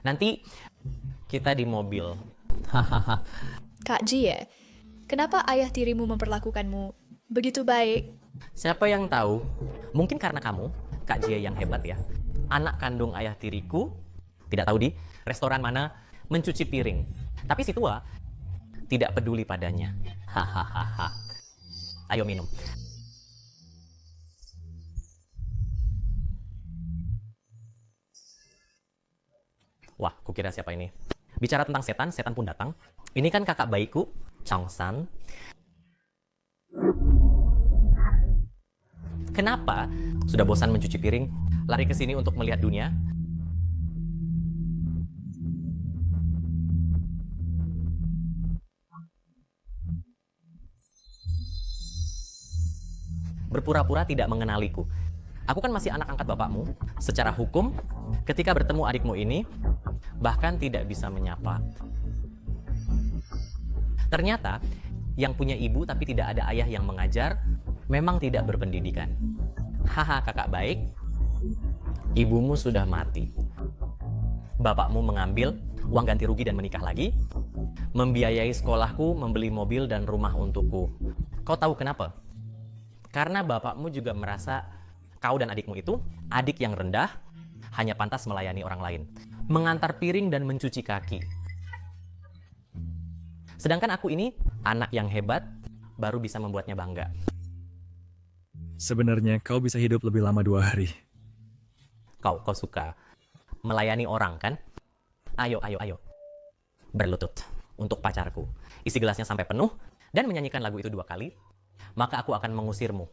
Nanti kita di mobil. Kak Jie, kenapa ayah tirimu memperlakukanmu begitu baik? Siapa yang tahu? Mungkin karena kamu, Kak Jie yang hebat ya. Anak kandung ayah tiriku, tidak tahu di restoran mana mencuci piring. Tapi si tua tidak peduli padanya. Hahaha. Ayo minum. Wah, kukira siapa ini? Bicara tentang setan, setan pun datang. Ini kan kakak baikku, Changsan. Kenapa? Sudah bosan mencuci piring, lari ke sini untuk melihat dunia? Berpura-pura tidak mengenaliku. Aku kan masih anak angkat bapakmu. Secara hukum, ketika bertemu adikmu ini, bahkan tidak bisa menyapa. Ternyata, yang punya ibu tapi tidak ada ayah yang mengajar, memang tidak berpendidikan. Haha, kakak baik, ibumu sudah mati. Bapakmu mengambil uang ganti rugi dan menikah lagi, membiayai sekolahku, membeli mobil dan rumah untukku. Kau tahu kenapa? Karena bapakmu juga merasa kau dan adikmu itu adik yang rendah, hanya pantas melayani orang lain, mengantar piring dan mencuci kaki. Sedangkan aku ini anak yang hebat, baru bisa membuatnya bangga. Sebenarnya kau bisa hidup lebih lama 2 hari. Kau suka melayani orang kan? Ayo. Berlutut untuk pacarku. Isi gelasnya sampai penuh dan menyanyikan lagu itu 2 kali, maka aku akan mengusirmu.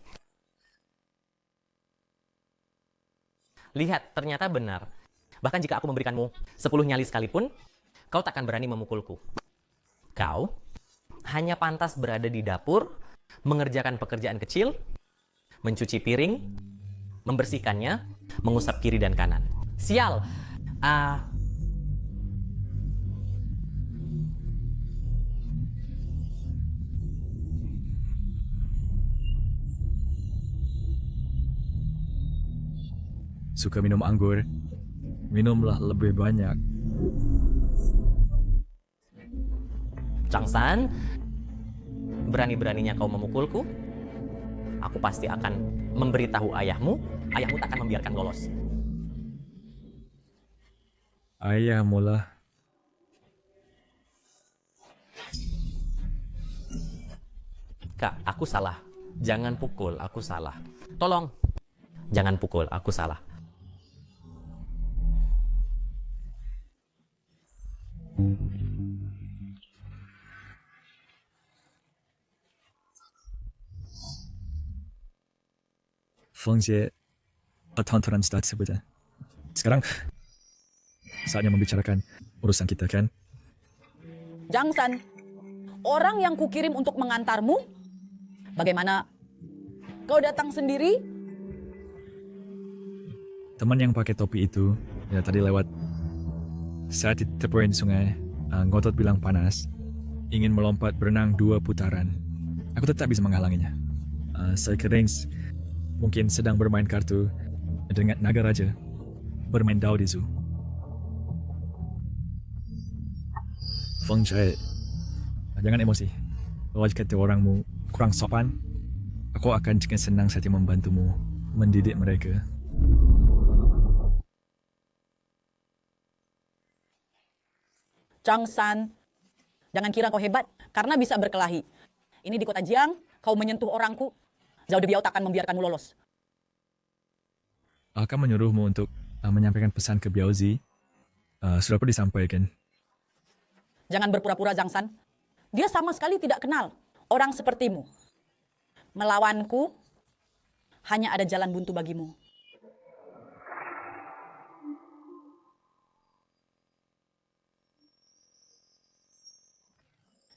Lihat, ternyata benar. Bahkan jika aku memberikanmu 10 nyali sekalipun, kau takkan berani memukulku. Kau hanya pantas berada di dapur, mengerjakan pekerjaan kecil, mencuci piring, membersihkannya, mengusap kiri dan kanan. Sial! Suka minum anggur? Minumlah lebih banyak. Changsan, berani-beraninya kau memukulku, aku pasti akan memberitahu ayahmu. Ayahmu tak akan membiarkan lolos. Ayahmu lah. Kak, aku salah. Jangan pukul, aku salah. Tolong, jangan pukul, aku salah. Fengjie, tontonan start sebenarnya. Sekarang saatnya membicarakan urusan kita, kan? Jangsan, orang yang kukirim untuk mengantarmu, bagaimana? Kau datang sendiri? Teman yang pakai topi itu, ya tadi lewat. Saat ditepuin sungai, ngotot bilang panas, ingin melompat berenang 2 putaran. Aku tetap bisa menghalanginya. Saya kering mungkin sedang bermain kartu dengan naga raja, bermain dao di zoo. Feng Shui, jangan emosi. Kalau kata orangmu kurang sopan, aku akan dengan senang hati membantumu mendidik mereka. Changsan, jangan kira kau hebat karena bisa berkelahi. Ini di kota Jiang, kau menyentuh orangku, Zhao Debiao tak akan membiarkanmu lolos. Akan menyuruhmu untuk menyampaikan pesan ke Biaozi. Sudah pun disampaikan. Jangan berpura-pura, Zhangsan. Dia sama sekali tidak kenal orang sepertimu. Melawanku, hanya ada jalan buntu bagimu.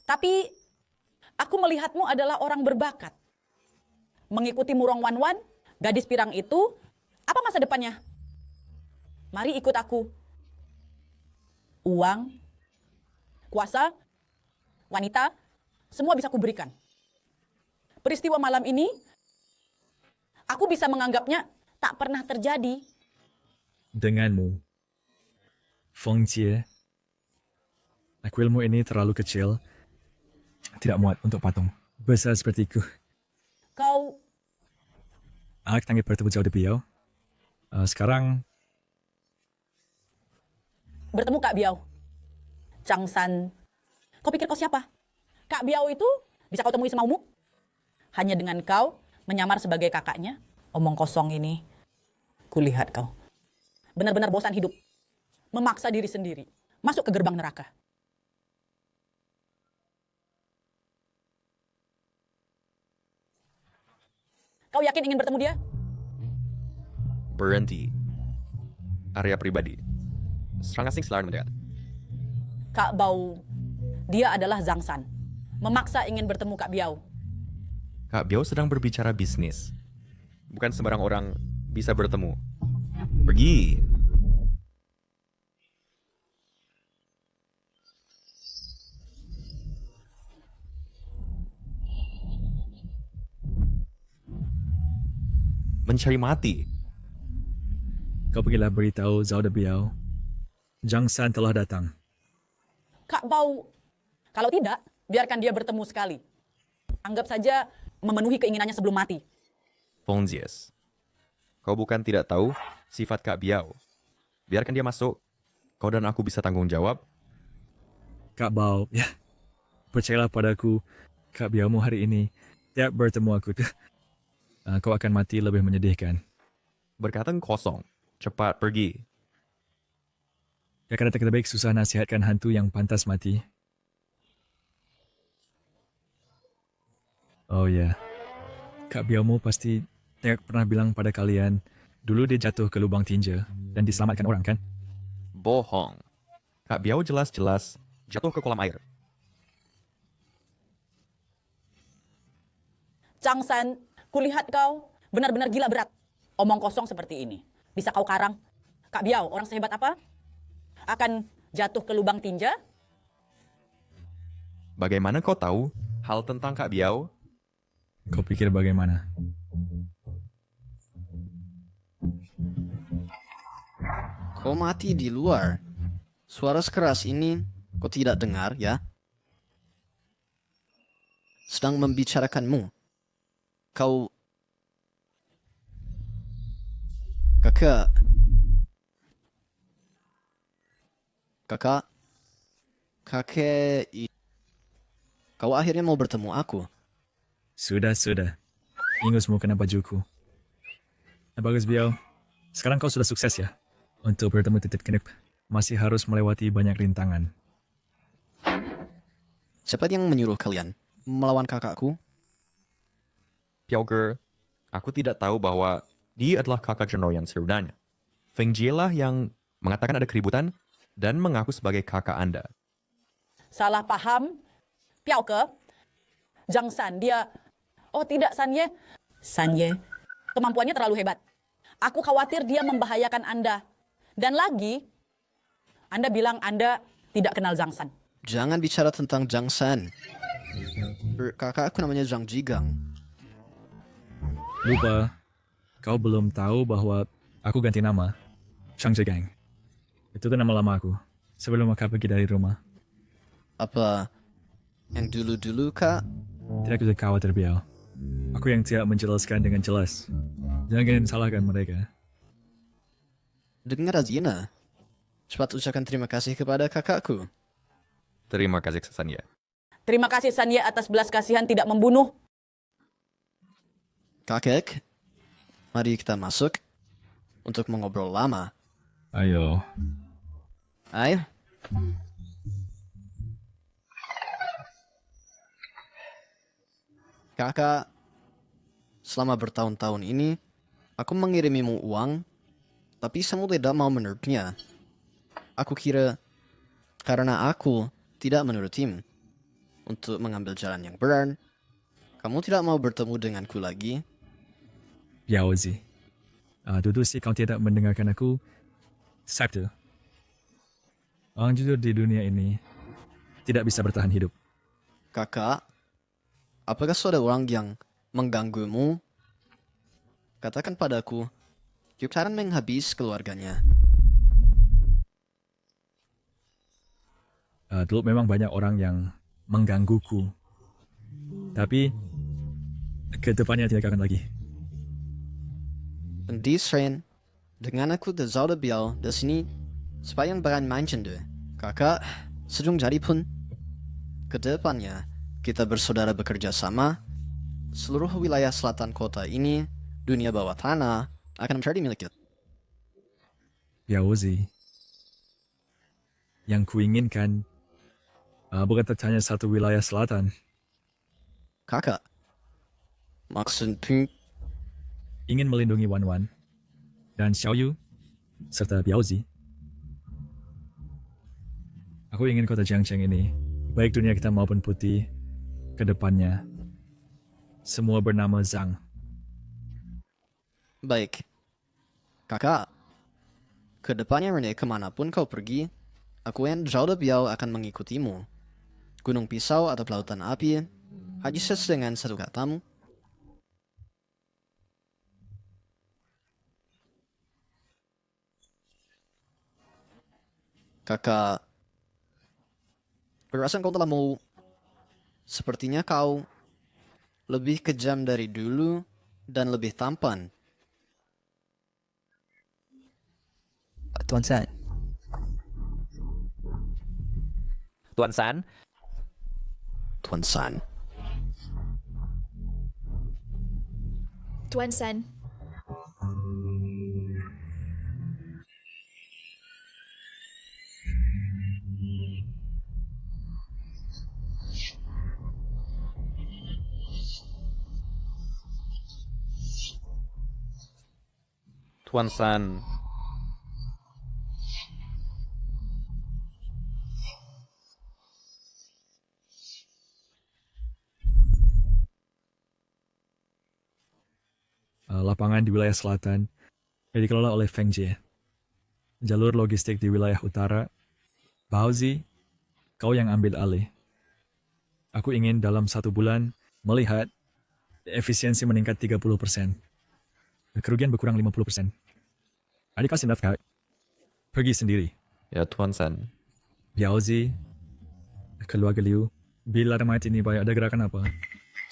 Tapi, aku melihatmu adalah orang berbakat. Mengikuti Murong Wanwan, gadis pirang itu, apa masa depannya? Mari ikut aku. Uang, kuasa, wanita, semua bisa kuberikan. Peristiwa malam ini, aku bisa menganggapnya tak pernah terjadi. Denganmu, Feng Jie, kuilmu ini terlalu kecil, tidak muat untuk patung besar sepertiku. Kau... Aku tanggap bertemu Zhao Debiao. Sekarang... bertemu Kak Biao. Changsan, kau pikir kau siapa? Kak Biao itu bisa kau temui semaumu? Hanya dengan kau menyamar sebagai kakaknya? Omong kosong ini. Kulihat kau. Benar-benar bosan hidup. Memaksa diri sendiri. Masuk ke gerbang neraka. Kau yakin ingin bertemu dia? Berhenti. Area pribadi. Serang asing selalu mendekat. Kak Bau, dia adalah Zhangsan. Memaksa ingin bertemu Kak Biao. Kak Biao sedang berbicara bisnis. Bukan sembarang orang bisa bertemu. Pergi. mencari mati. Kau pergilah beritahu Zhao de Biao, Zhang San telah datang. Kak Bao, kalau tidak, biarkan dia bertemu sekali. Anggap saja memenuhi keinginannya sebelum mati. Feng Jies, kau bukan tidak tahu sifat Kak Biao. Biarkan dia masuk. Kau dan aku bisa tanggung jawab. Kak Bao, ya, percayalah padaku, Kak Biaomu hari ini, tiap bertemu aku, kau akan mati lebih menyedihkan. Berkata kosong, cepat pergi. Kata terbaik susah nasihatkan hantu yang pantas mati. Oh ya, Kak Biaomu pasti tidak pernah bilang pada kalian, dulu dia jatuh ke lubang tinja dan diselamatkan orang kan? Bohong. Kak Biao jelas-jelas jatuh ke kolam air. Chang San, kulihat kau benar-benar gila berat. Omong kosong seperti ini. Bisa kau karang? Kak Biao, orang sehebat apa? Akan jatuh ke lubang tinja? Bagaimana kau tahu hal tentang Kak Biao? Kau pikir bagaimana? Kau mati di luar. Suara sekeras ini kau tidak dengar, ya? Sedang membicarakanmu. Kau... Kakak... Kakek... Kau akhirnya mau bertemu aku. Sudah. Ingusmu kena bajuku. Bagus Biao. Sekarang kau sudah sukses ya? Untuk bertemu titik kenip, masih harus melewati banyak rintangan. Siapa yang menyuruh kalian melawan kakakku? Piauger, aku tidak tahu bahwa dia adalah kakak General yang sebenarnya. Feng Jie lah yang mengatakan ada keributan dan mengaku sebagai kakak Anda. Salah paham? Piauke? Zhang San, dia... Oh tidak, Sanye. Sanye, kemampuannya terlalu hebat. Aku khawatir dia membahayakan Anda. Dan lagi, Anda bilang Anda tidak kenal Zhang San. Jangan bicara tentang Zhang San. Kakakku namanya Zhang Jigang. Lupa, kau belum tahu bahwa aku ganti nama, Zhang Jigang. Itu tuh nama lama aku, sebelum aku pergi dari rumah. Apa yang dulu-dulu, Kak? Tidak usah khawatir, Biao. Aku yang tidak menjelaskan dengan jelas. Jangan salahkan mereka. Dengar Azina. Cepat ucapkan terima kasih kepada kakakku. Terima kasih, Sanya. Terima kasih, Sanye, atas belas kasihan tidak membunuh. Kakek, mari kita masuk untuk mengobrol lama. Ayo. Ayo. Kakak, selama bertahun-tahun ini, aku mengirimimu uang, tapi kamu tidak mau menurutnya. Aku kira karena aku tidak menurutimu untuk mengambil jalan yang benar, kamu tidak mau bertemu denganku lagi. Biaozi. Dulu sih kau tidak mendengarkan aku. Sabtu. Orang jujur di dunia ini tidak bisa bertahan hidup. Kakak, apakah ada orang yang mengganggumu? Katakan padaku, Yuktaran menghabis keluarganya. Dulu memang banyak orang yang menggangguku. Tapi, ke depannya tidak akan lagi. Dan di Sren, dengan aku de Zhao de Biao di sini, supaya berani mancing deh. Kakak, sejung jari pun, ke depannya kita bersaudara bekerja sama, seluruh wilayah selatan kota ini, dunia bawah tanah, akan menjadi milik kita. Biaozi. Yang kuinginkan bukan hanya satu wilayah selatan. Kakak, maksudku ingin melindungi Wan Wan dan Xiaoyu serta Biaozi. Aku ingin kota Jiangcheng ini, baik dunia kita maupun putih, ke depannya, semua bernama Zhang. Baik. Kakak, ke depannya Rene kemanapun kau pergi, aku yang Zhao de Biao akan mengikutimu. Gunung Pisau atau Lautan Api, haji ses dengan satu katamu. Kakak, perasaan kau telah mau... Sepertinya kau lebih kejam dari dulu dan lebih tampan. Tuan San, Tuan San, Tuan San. Tuan San, Tuan San, Lapangan di wilayah selatan yang dikelola oleh Feng Jie. Jalur logistik di wilayah utara, Baozi, kau yang ambil alih. Aku ingin dalam 1 bulan melihat efisiensi meningkat 30%. Kerugian berkurang 50%. Adik kau sendiri, Kak. Pergi sendiri. Ya, Tuan San. Baozi, keluarga Liu, bila remat ini banyak ada gerakan apa?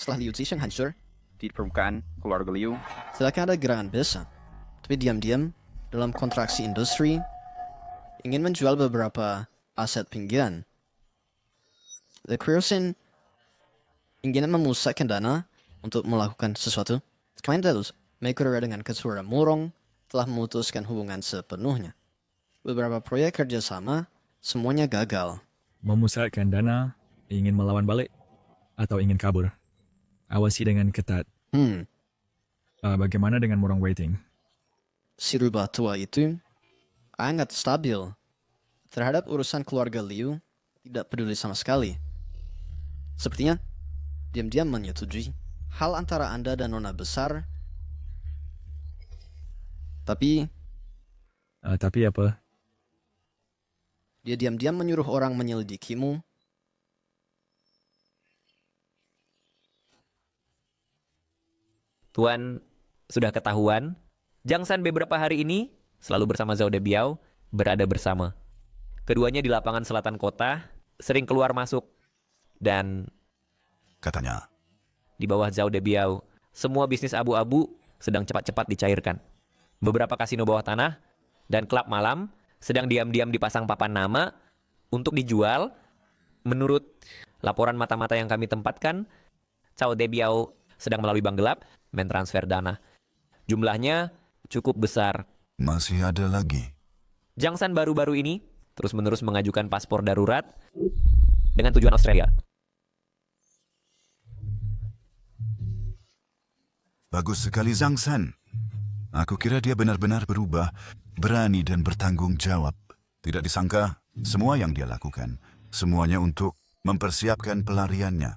Setelah Liu Zixing hancur, di permukaan keluarga Liu. sedangkan ada gerakan besar, tapi diam-diam dalam kontraksi industri ingin menjual beberapa aset pinggiran. The Creusin ingin memusatkan dana untuk melakukan sesuatu. Kemarin terus, Maker dengan Ketua Murong telah memutuskan hubungan sepenuhnya. Beberapa proyek kerjasama semuanya gagal. Memusatkan dana, ingin melawan balik, atau ingin kabur? Awasi dengan ketat. Bagaimana dengan Murong Waiting? Si rubah tua itu sangat stabil. Terhadap urusan keluarga Liu, tidak peduli sama sekali. Sepertinya, diam-diam menyetujui hal antara Anda dan Nona besar. Tapi apa? Dia diam-diam menyuruh orang menyelidikimu. Tuan, sudah ketahuan, Jiang San beberapa hari ini selalu bersama Zhao Debiao, berada bersama. Keduanya di lapangan selatan kota, sering keluar masuk. Dan katanya, di bawah Zhao Debiao, semua bisnis abu-abu sedang cepat-cepat dicairkan. Beberapa kasino bawah tanah dan klub malam sedang diam-diam dipasang papan nama untuk dijual. Menurut laporan mata-mata yang kami tempatkan, Zhao Debiao sedang melalui bank gelap mentransfer dana. Jumlahnya cukup besar. Masih ada lagi. Jiang San baru-baru ini terus-menerus mengajukan paspor darurat dengan tujuan Australia. Bagus sekali Zhang San. Aku kira dia benar-benar berubah, berani dan bertanggung jawab. Tidak disangka semua yang dia lakukan, semuanya untuk mempersiapkan pelariannya.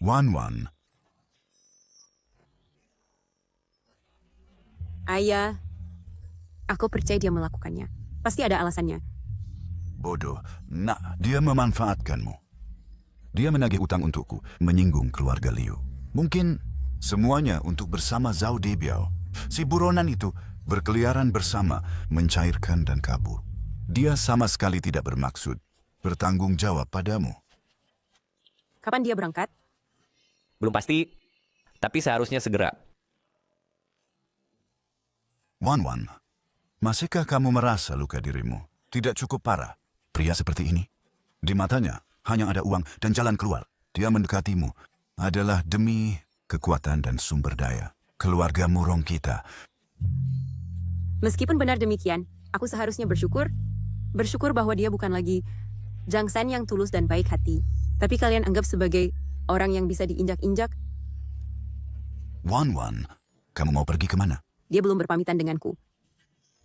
Wan. Ayah, aku percaya dia melakukannya. Pasti ada alasannya. Bodoh. Nah, dia memanfaatkanmu. Dia menagih utang untukku, menyinggung keluarga Liu. Mungkin semuanya untuk bersama Zhao Debiao. Si buronan itu berkeliaran bersama, mencairkan dan kabur. Dia sama sekali tidak bermaksud bertanggung jawab padamu. Kapan dia berangkat? Belum pasti, tapi seharusnya segera. Wan, masihkah kamu merasa luka dirimu tidak cukup parah? Pria seperti ini, di matanya hanya ada uang dan jalan keluar. Dia mendekatimu adalah demi kekuatan dan sumber daya keluarga Murong kita. Meskipun benar demikian, aku seharusnya bersyukur bahwa dia bukan lagi Jiang San yang tulus dan baik hati. Tapi kalian anggap sebagai orang yang bisa diinjak-injak. Wan, kamu mau pergi kemana? Dia belum berpamitan denganku.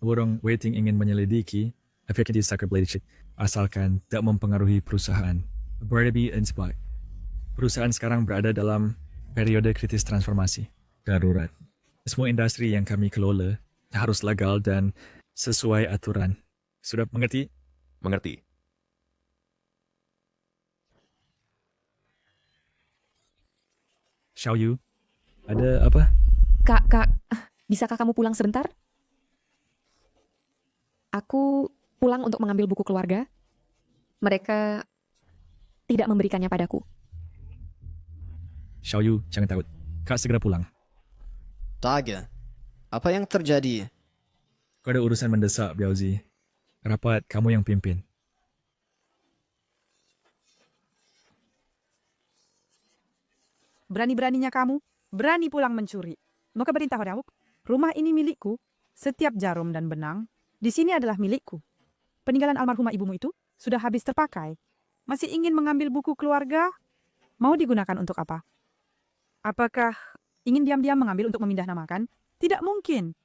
Murong Waiting ingin menyelidiki efektivitas Sacred Blade asalkan tak mempengaruhi perusahaan. Barnaby and Spike. Perusahaan sekarang berada dalam periode kritis transformasi darurat. Semua industri yang kami kelola harus legal dan sesuai aturan. Sudah mengerti? Mengerti. Xiao Yu, ada apa? Kak, bisakah kamu pulang sebentar? Aku pulang untuk mengambil buku keluarga. Mereka tidak memberikannya padaku. Xiaoyu, jangan takut. Kak segera pulang. Taga, apa yang terjadi? Kau ada urusan mendesak, Biaozi. Rapat kamu yang pimpin. Berani-beraninya kamu, berani pulang mencuri. Mau ke beritahu padamu, rumah ini milikku. Setiap jarum dan benang di sini adalah milikku. Peninggalan almarhumah ibumu itu sudah habis terpakai. Masih ingin mengambil buku keluarga? Mau digunakan untuk apa? Apakah ingin diam-diam mengambil untuk memindah namakan? Tidak mungkin.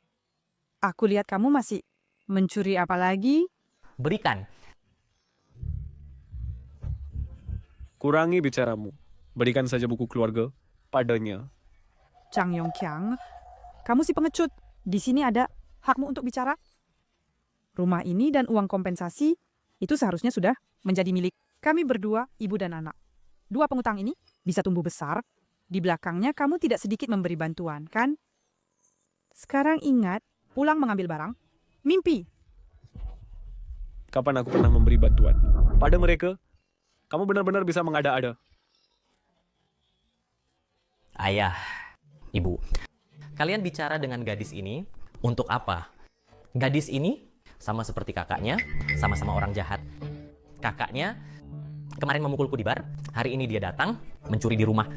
Aku lihat kamu masih mencuri apa lagi? Berikan. Kurangi bicaramu. Berikan saja buku keluarga padanya. Chang Yongqiang, kamu si pengecut. Di sini ada hakmu untuk bicara. Rumah ini dan uang kompensasi itu seharusnya sudah menjadi milik kami berdua, ibu dan anak. Dua pengutang ini bisa tumbuh besar. Di belakangnya kamu tidak sedikit memberi bantuan, kan? Sekarang ingat, pulang mengambil barang. Mimpi. Kapan aku pernah memberi bantuan? Pada mereka, kamu benar-benar bisa mengada-ada. Ayah, ibu, kalian bicara dengan gadis ini untuk apa? Gadis ini sama seperti kakaknya, sama-sama orang jahat. Kakaknya kemarin memukulku di bar, hari ini dia datang mencuri di rumah.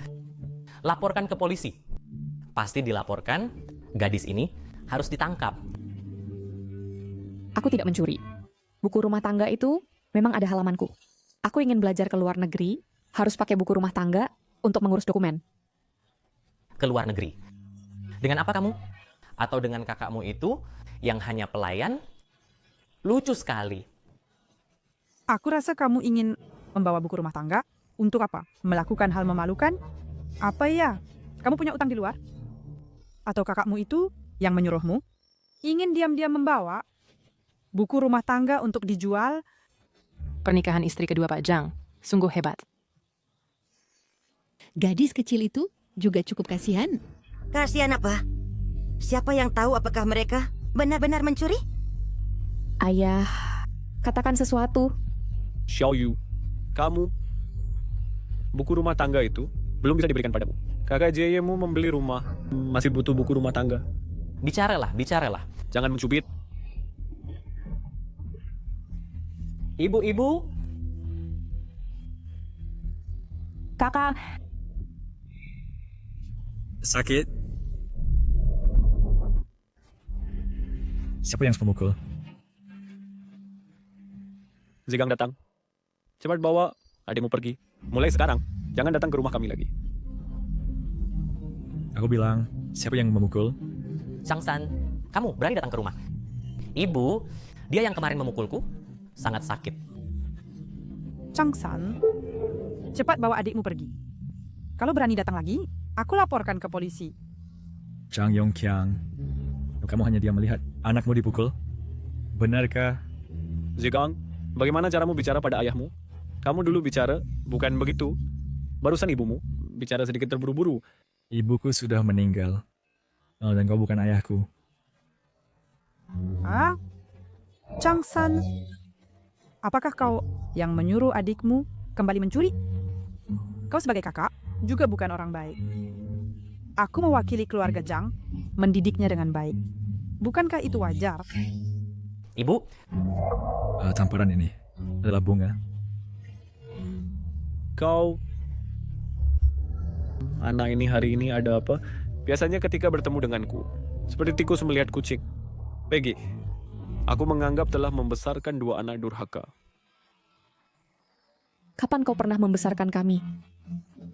Laporkan ke polisi. Pasti dilaporkan, gadis ini harus ditangkap. Aku tidak mencuri. Buku rumah tangga itu memang ada halamanku. Aku ingin belajar ke luar negeri, harus pakai buku rumah tangga untuk mengurus dokumen. Ke luar negeri. Dengan apa kamu? Atau dengan kakakmu itu yang hanya pelayan? Lucu sekali. Aku rasa kamu ingin membawa buku rumah tangga untuk apa? Melakukan hal memalukan? Apa ya? Kamu punya utang di luar? Atau kakakmu itu yang menyuruhmu? Ingin diam-diam membawa buku rumah tangga untuk dijual? Pernikahan istri kedua Pak Zhang sungguh hebat. Gadis kecil itu juga cukup kasihan. Kasihan apa? Siapa yang tahu apakah mereka benar-benar mencuri? Ayah, katakan sesuatu. Xiaoyu, kamu, buku rumah tangga itu belum bisa diberikan padamu. Kakak Jayemu membeli rumah, masih butuh buku rumah tangga. Bicaralah, bicaralah. Jangan mencubit. Ibu-ibu. Kakak. Sakit? Siapa yang memukul? Zigang datang. Cepat bawa adikmu pergi. Mulai sekarang, jangan datang ke rumah kami lagi. Aku bilang, siapa yang memukul? Chang San, kamu berani datang ke rumah. Ibu, dia yang kemarin memukulku, sangat sakit. Chang San, cepat bawa adikmu pergi. Kalau berani datang lagi, aku laporkan ke polisi. Chang Yongqiang, kamu hanya diam melihat anakmu dipukul? Benarkah? Zigang, bagaimana caramu bicara pada ayahmu? Kamu dulu bicara, bukan begitu. Barusan ibumu bicara sedikit terburu-buru. Ibuku sudah meninggal. Oh, dan kau bukan ayahku. Ah? Chang San, apakah kau yang menyuruh adikmu kembali mencuri? Kau sebagai kakak juga bukan orang baik. Aku mewakili keluarga Zhang, mendidiknya dengan baik. Bukankah itu wajar? Ibu? Tamparan ini adalah bunga. Kau, anak ini hari ini ada apa? Biasanya ketika bertemu denganku, seperti tikus melihat kucing. Peggy, aku menganggap telah membesarkan dua anak durhaka. Kapan kau pernah membesarkan kami?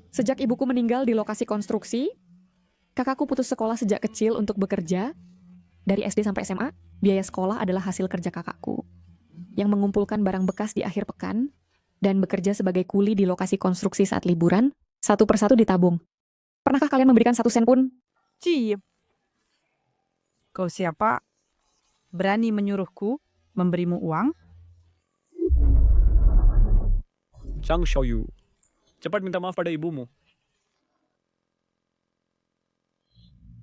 Sejak ibuku meninggal di lokasi konstruksi, kakakku putus sekolah sejak kecil untuk bekerja. Dari SD sampai SMA, biaya sekolah adalah hasil kerja kakakku, yang mengumpulkan barang bekas di akhir pekan, dan bekerja sebagai kuli di lokasi konstruksi saat liburan, satu persatu ditabung. Pernahkah kalian memberikan 1 sen pun? Cip. Kau siapa? Berani menyuruhku memberimu uang? Chang Xiaoyu, cepat minta maaf pada ibumu.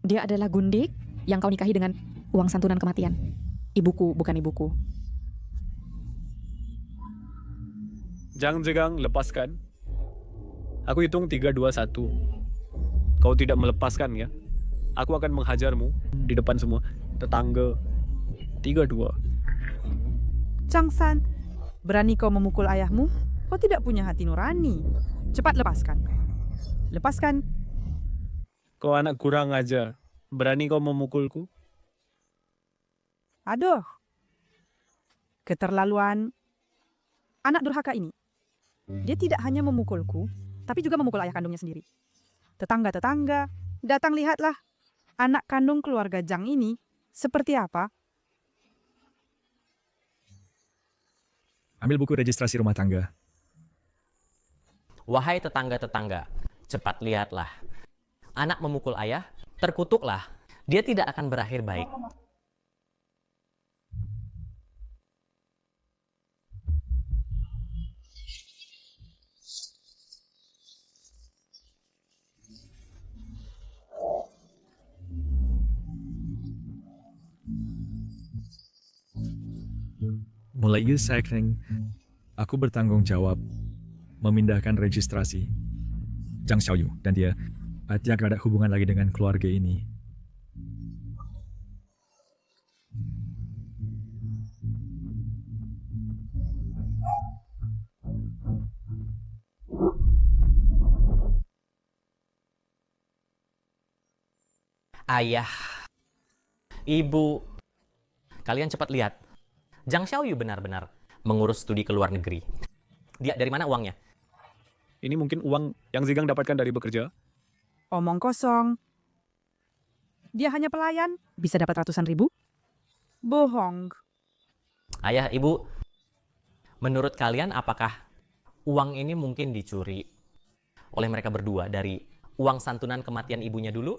Dia adalah Gundik yang kau nikahi dengan uang santunan kematian. Ibuku bukan ibuku. Jang Jegang, lepaskan. Aku hitung 3, 2, 1. Kau tidak melepaskan ya? Aku akan menghajarmu di depan semua tetangga. 3, 2. Chang San, berani kau memukul ayahmu? Kau tidak punya hati nurani. Cepat lepaskan. Lepaskan. Kau anak kurang ajar. Berani kau memukulku? Aduh. Keterlaluan. Anak durhaka ini. Dia tidak hanya memukulku, tapi juga memukul ayah kandungnya sendiri. Tetangga-tetangga, datang lihatlah. Anak kandung keluarga Jang ini seperti apa? Ambil buku registrasi rumah tangga. Wahai tetangga-tetangga, cepat lihatlah. Anak memukul ayah, terkutuklah. Dia tidak akan berakhir baik. Mulai sekarang, aku bertanggung jawab memindahkan registrasi Zhang Xiaoyu dan dia tidak ada hubungan lagi dengan keluarga ini. Ayah, ibu, kalian cepat lihat. Zhang Xiaoyu benar-benar mengurus studi ke luar negeri. Dia dari mana uangnya? Ini mungkin uang yang Zigang dapatkan dari bekerja. Omong kosong. Dia hanya pelayan, bisa dapat ratusan ribu? Bohong. Ayah, ibu, menurut kalian apakah uang ini mungkin dicuri oleh mereka berdua dari uang santunan kematian ibunya dulu?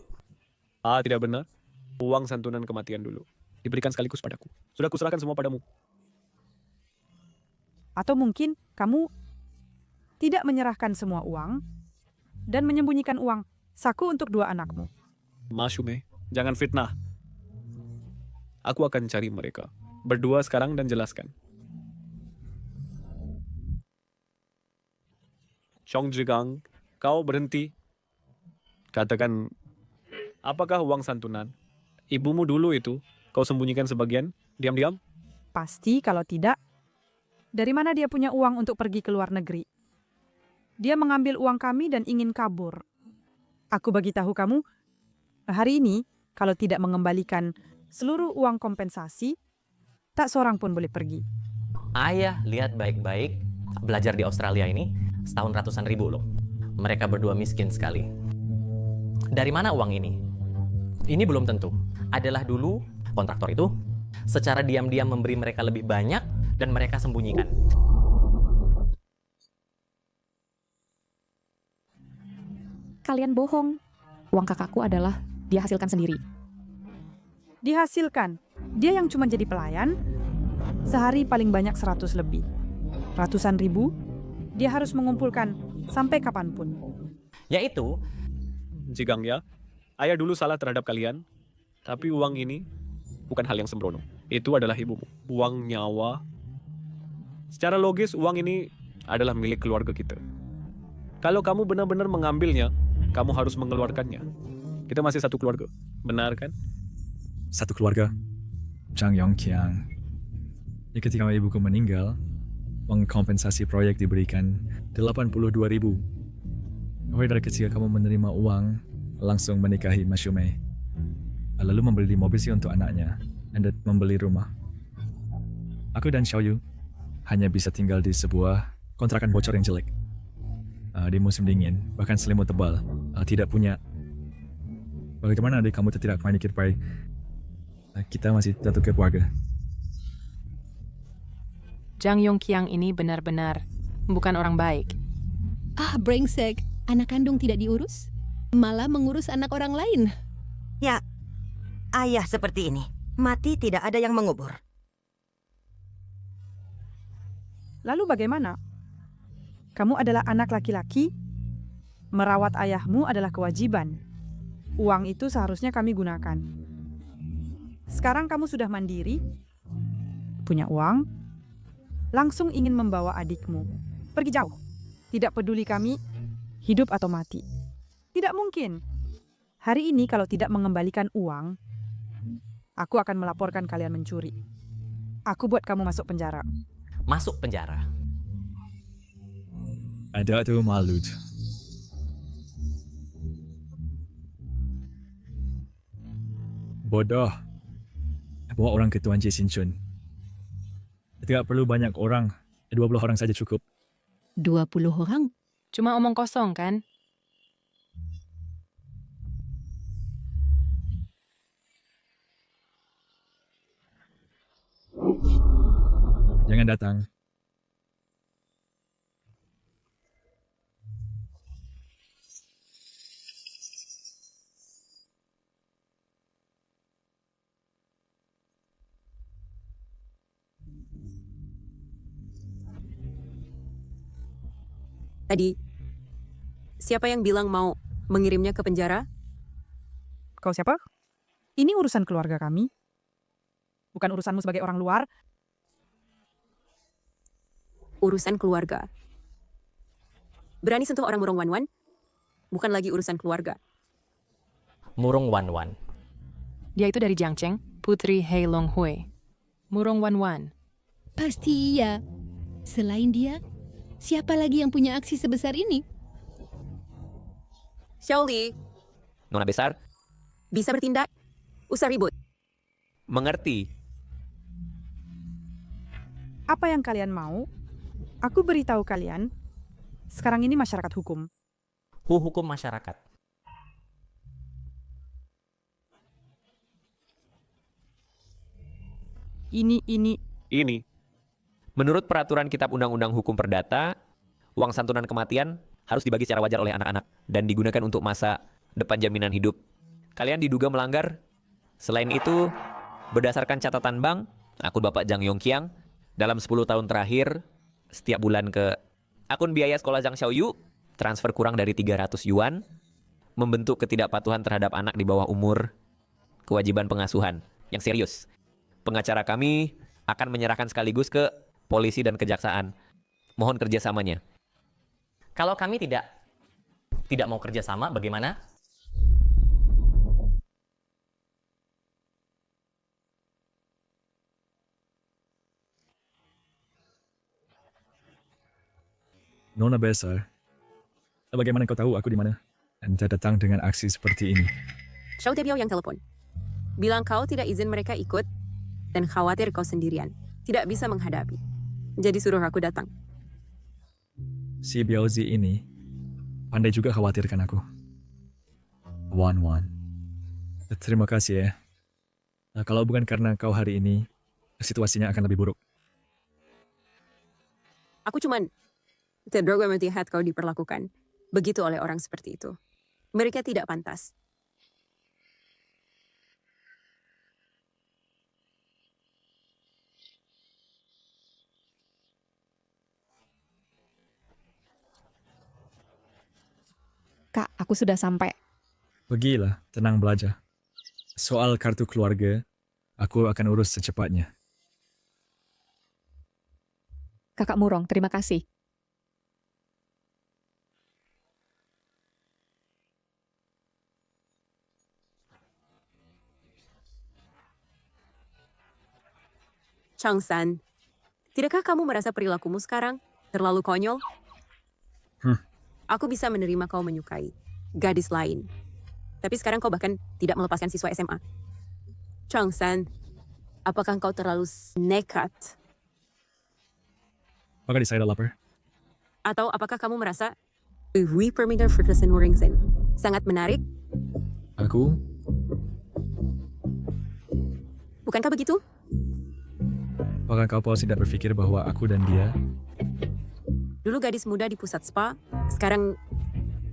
Tidak benar. Uang santunan kematian dulu diberikan sekaligus padaku. Sudah kuserahkan semua padamu. Atau mungkin kamu tidak menyerahkan semua uang dan menyembunyikan uang saku untuk 2 anakmu. Mashume, jangan fitnah. Aku akan cari mereka berdua sekarang dan jelaskan. Chong Jigang, kau berhenti. Katakan, apakah uang santunan ibumu dulu itu kau sembunyikan sebagian, diam-diam? Pasti kalau tidak, dari mana dia punya uang untuk pergi ke luar negeri? Dia mengambil uang kami dan ingin kabur. Aku bagi tahu kamu, hari ini kalau tidak mengembalikan seluruh uang kompensasi, tak seorang pun boleh pergi. Ayah, lihat baik-baik. Belajar di Australia ini setahun ratusan ribu loh. Mereka berdua miskin sekali. Dari mana uang ini? Ini belum tentu. Adalah dulu kontraktor itu secara diam-diam memberi mereka lebih banyak dan mereka sembunyikan. Kalian bohong. Uang kakakku adalah dia hasilkan sendiri. Dihasilkan. Dia yang cuma jadi pelayan, sehari paling banyak 100 lebih. Ratusan ribu, dia harus mengumpulkan sampai kapanpun. Yaitu, Jigang ya, ayah dulu salah terhadap kalian, tapi uang ini bukan hal yang sembrono. Itu adalah ibumu. Uang nyawa. Secara logis, uang ini adalah milik keluarga kita. Kalau kamu benar-benar mengambilnya, kamu harus mengeluarkannya. Kita masih satu keluarga, benar kan? Satu keluarga, Zhang Yongqiang. Ketika ibuku meninggal, uang kompensasi proyek diberikan 82.000. Dari kecil kamu menerima uang, langsung menikahi Mashume. Lalu membeli mobil sih untuk anaknya, dan membeli rumah. Aku dan Xiaoyu hanya bisa tinggal di sebuah kontrakan bocor yang jelek. Di musim dingin, bahkan selimut tebal, tidak punya. Bagaimana adik kamu tidak panikir pai? Kita masih satu keluarga. Zhang Yongqiang ini benar-benar bukan orang baik. Brengsek. Anak kandung tidak diurus, malah mengurus anak orang lain. Ya, ayah seperti ini. Mati tidak ada yang mengubur. Lalu bagaimana? Kamu adalah anak laki-laki, merawat ayahmu adalah kewajiban. Uang itu seharusnya kami gunakan. Sekarang kamu sudah mandiri, punya uang, langsung ingin membawa adikmu Pergi jauh. Tidak peduli kami, hidup atau mati. Tidak mungkin. Hari ini kalau tidak mengembalikan uang, aku akan melaporkan kalian mencuri. Aku buat kamu masuk penjara. Masuk penjara. Ada tuh malu. Bodoh. Bawa orang ke Tuan J. Sin Chun. Tidak perlu banyak orang. 20 orang saja cukup. 20 orang? Cuma omong kosong kan? Jangan datang. Tadi, siapa yang bilang mau mengirimnya ke penjara? Kau siapa? Ini urusan keluarga kami. Bukan urusanmu sebagai orang luar. Urusan keluarga. Berani sentuh orang Murong Wan Wan? Bukan lagi urusan keluarga. Murong Wan Wan. Dia itu dari Jiangcheng, Putri Hei Long Hui. Murong Wan Wan. Pasti iya. Selain dia, siapa lagi yang punya aksi sebesar ini? Xiaoli, Nona besar, bisa bertindak? Usah ribut. mengerti. Apa yang kalian mau? Aku beritahu kalian, sekarang ini masyarakat hukum. Hukum masyarakat. Ini. Menurut peraturan Kitab Undang-Undang Hukum Perdata, uang santunan kematian harus dibagi secara wajar oleh anak-anak dan digunakan untuk masa depan jaminan hidup. Kalian diduga melanggar. Selain itu, berdasarkan catatan bank, akun Bapak Jang Yongqiang, dalam 10 tahun terakhir, setiap bulan ke akun biaya sekolah Zhang Xiaoyu, transfer kurang dari 300 yuan, membentuk ketidakpatuhan terhadap anak di bawah umur, kewajiban pengasuhan yang serius. Pengacara kami akan menyerahkan sekaligus ke polisi dan kejaksaan. Mohon kerjasamanya. Kalau kami tidak mau kerjasama, bagaimana? Nona besar. Bagaimana kau tahu aku di mana? Anda datang dengan aksi seperti ini. Xiao Debiao yang telepon. Bilang kau tidak izin mereka ikut dan khawatir kau sendirian. Tidak bisa menghadapi. Jadi suruh aku datang. Si Biaozi ini pandai juga khawatirkan aku. Wan Wan. Terima kasih ya. Nah, kalau bukan karena kau hari ini, situasinya akan lebih buruk. Aku cuman tidak melihat kau diperlakukan begitu oleh orang seperti itu. Mereka tidak pantas. Kak, aku sudah sampai. Pergilah, tenang belajar. Soal kartu keluarga, aku akan urus secepatnya. Kakak Murong, terima kasih. Chang San, tidakkah kamu merasa perilakumu sekarang terlalu konyol? Aku bisa menerima kau menyukai gadis lain. Tapi sekarang kau bahkan tidak melepaskan siswa SMA. Chang San, apakah kau terlalu nekat? Apakah saya lapar? Atau apakah kamu merasa permintaan Ferguson Warrington sangat menarik? Aku? Bukankah begitu? Apakah kau tidak berpikir bahwa aku dan dia? Dulu gadis muda di pusat spa, sekarang